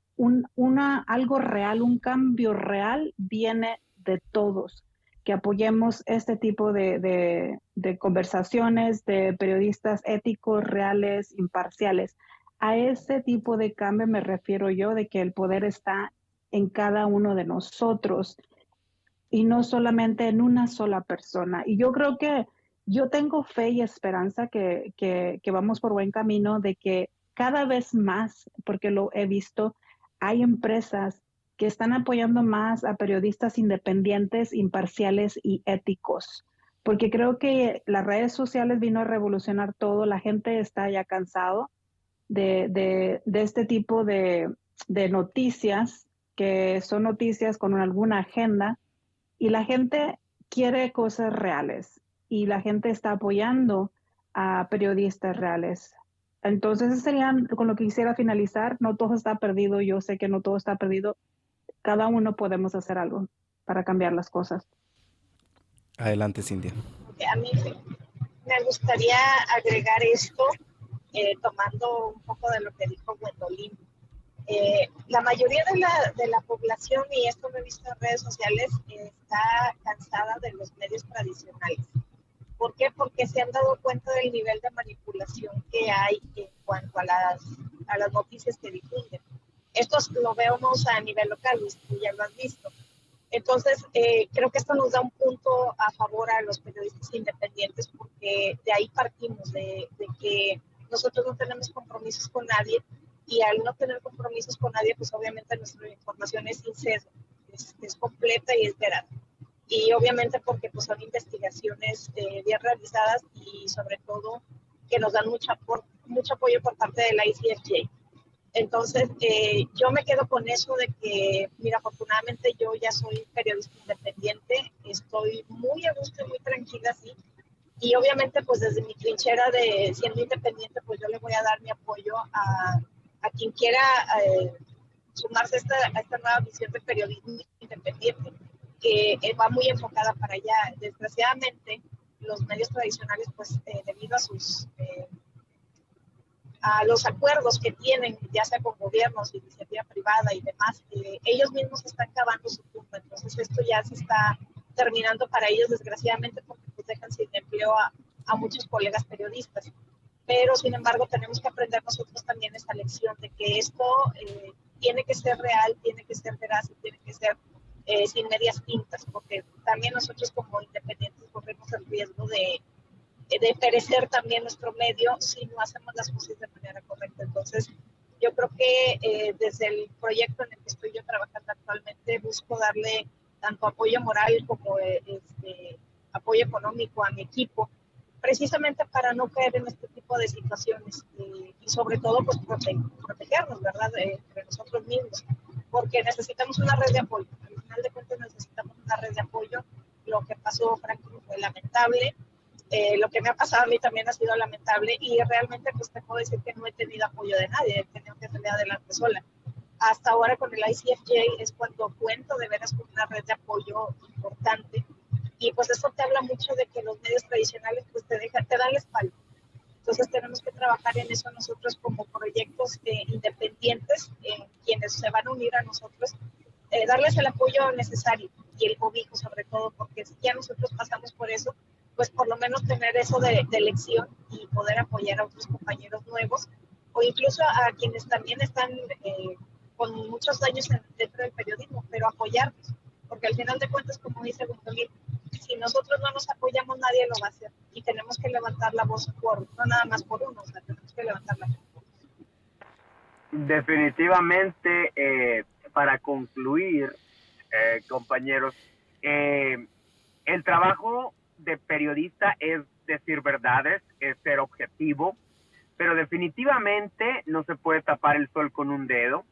Speaker 4: algo real, un cambio real viene de todos, que apoyemos este tipo de conversaciones de periodistas éticos, reales, imparciales. A ese tipo de cambio me refiero yo, de que el poder está en cada uno de nosotros y no solamente en una sola persona. Y yo creo que yo tengo fe y esperanza que vamos por buen camino, de que cada vez más, porque lo he visto, hay empresas que están apoyando más a periodistas independientes, imparciales y éticos. Porque creo que las redes sociales vino a revolucionar todo. La gente está ya cansado de este tipo de noticias, que son noticias con alguna agenda, y la gente quiere cosas reales y la gente está apoyando a periodistas reales. Entonces, eso sería con lo que quisiera finalizar. No todo está perdido, yo sé que no todo está perdido. Cada uno podemos hacer algo para cambiar las cosas.
Speaker 1: Adelante, Cintia.
Speaker 3: A mí me gustaría agregar esto, tomando un poco de lo que dijo Gwendolyn. La mayoría de la población, y esto lo he visto en redes sociales, está cansada de los medios tradicionales. ¿Por qué? Porque se han dado cuenta del nivel de manipulación que hay en cuanto a las noticias que difunden. Esto lo vemos a nivel local, tú ya lo has visto. Entonces, creo que esto nos da un punto a favor a los periodistas independientes, porque de ahí partimos, de que nosotros no tenemos compromisos con nadie, y al no tener compromisos con nadie, pues obviamente nuestra información es sin sesgo, es completa y es veraz. Y obviamente porque pues son investigaciones bien realizadas y sobre todo que nos dan mucho apoyo por parte de la ICFJ. Entonces, yo me quedo con eso de que, mira, afortunadamente yo ya soy periodista independiente. estoy muy a gusto y muy tranquila así. Y obviamente, pues desde mi trinchera de siendo independiente, pues yo le voy a dar mi apoyo a quien quiera eh, sumarse a esta nueva visión de periodismo independiente, que va muy enfocada para allá. Desgraciadamente, los medios tradicionales, pues debido a los acuerdos que tienen, ya sea con gobiernos, iniciativa privada y demás, ellos mismos están cavando su tumba. Entonces esto ya se está terminando para ellos, desgraciadamente, porque pues dejan sin empleo a muchos colegas periodistas. Pero, sin embargo, tenemos que aprender nosotros también esta lección de que esto tiene que ser real, tiene que ser veraz y tiene que ser sin medias tintas, porque también nosotros como independientes corremos el riesgo de perecer también nuestro medio si no hacemos las cosas de manera correcta. Entonces, yo creo que desde el proyecto en el que estoy yo trabajando actualmente, busco darle tanto apoyo moral como apoyo económico a mi equipo, precisamente para no caer en este tipo de situaciones y sobre todo pues protegernos, ¿verdad? Entre nosotros mismos, porque necesitamos una red de apoyo. Al final de cuentas necesitamos una red de apoyo. Lo que pasó, Franklin, fue lamentable. Lo que me ha pasado a mí también ha sido lamentable y realmente pues te puedo decir que no he tenido apoyo de nadie, he tenido que salir adelante sola. Hasta ahora con el ICFJ es cuando cuento de veras con una red de apoyo importante y pues eso te habla mucho de que los medios tradicionales pues te dan la espalda. Entonces tenemos que trabajar en eso nosotros como proyectos independientes, quienes se van a unir a nosotros, darles el apoyo necesario y el cobijo sobre todo, porque si ya nosotros pasamos por eso, pues por lo menos tener eso de elección y poder apoyar a otros compañeros nuevos o incluso a quienes también están con muchos años dentro del periodismo, pero apoyarlos, porque al final de cuentas, como dice Gundolín, si nosotros no nos apoyamos, nadie lo va a hacer y tenemos que levantar la voz no nada más por uno, o sea, tenemos que levantar la voz.
Speaker 2: Definitivamente, para concluir, compañeros, el trabajo de periodista es decir verdades, es ser objetivo, pero definitivamente no se puede tapar el sol con un dedo.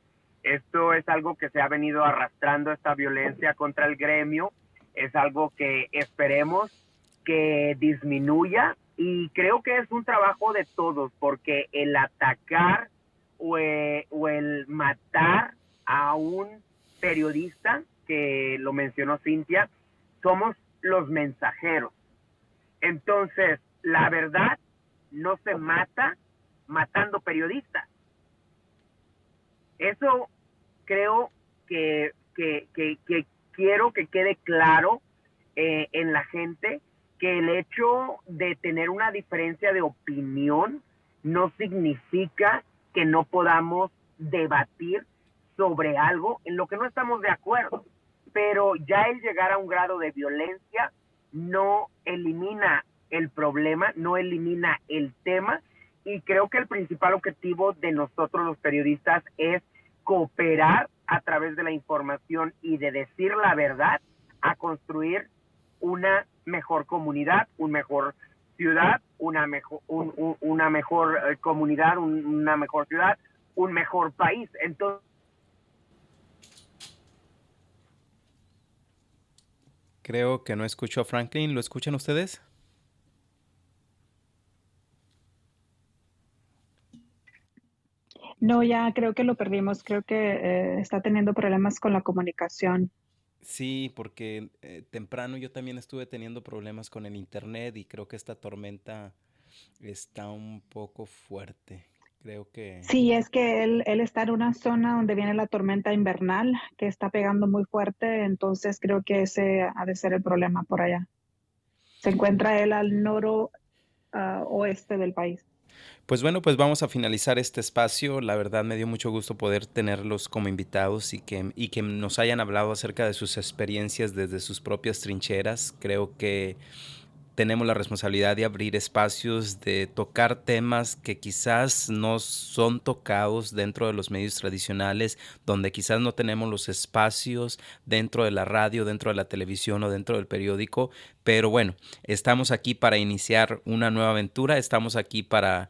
Speaker 2: Esto es algo que se ha venido arrastrando, esta violencia contra el gremio, es algo que esperemos que disminuya y creo que es un trabajo de todos, porque el atacar o el matar a un periodista, que lo mencionó Cintia, somos los mensajeros. Entonces, la verdad no se mata matando periodistas. Eso creo que quiero que quede claro en la gente, que el hecho de tener una diferencia de opinión no significa que no podamos debatir sobre algo en lo que no estamos de acuerdo, pero ya el llegar a un grado de violencia no elimina el problema, no elimina el tema, y creo que el principal objetivo de nosotros los periodistas es cooperar a través de la información y de decir la verdad a construir una mejor comunidad, una mejor ciudad, una mejor comunidad, una mejor ciudad, un mejor país. Entonces,
Speaker 1: Creo que no escucho a Franklin. ¿Lo escuchan ustedes?
Speaker 4: No, ya creo que lo perdimos. Creo que está teniendo problemas con la comunicación.
Speaker 1: Sí, porque temprano yo también estuve teniendo problemas con el internet y creo que esta tormenta está un poco fuerte. Creo que
Speaker 4: Sí, es que él está en una zona donde viene la tormenta invernal que está pegando muy fuerte, entonces creo que ese ha de ser el problema por allá. Se encuentra él al oeste del país.
Speaker 1: Pues bueno, pues vamos a finalizar este espacio. La verdad me dio mucho gusto poder tenerlos como invitados y que nos hayan hablado acerca de sus experiencias desde sus propias trincheras. Creo que tenemos la responsabilidad de abrir espacios, de tocar temas que quizás no son tocados dentro de los medios tradicionales, donde quizás no tenemos los espacios dentro de la radio, dentro de la televisión o dentro del periódico. Pero bueno, estamos aquí para iniciar una nueva aventura, estamos aquí para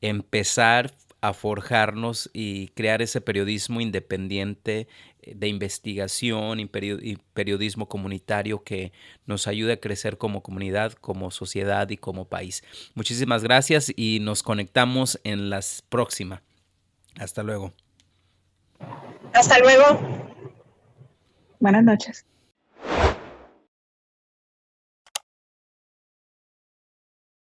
Speaker 1: empezar a forjarnos y crear ese periodismo independiente de investigación y periodismo comunitario que nos ayude a crecer como comunidad, como sociedad y como país. Muchísimas gracias y nos conectamos en la próxima. Hasta luego.
Speaker 3: Hasta luego.
Speaker 4: Buenas noches.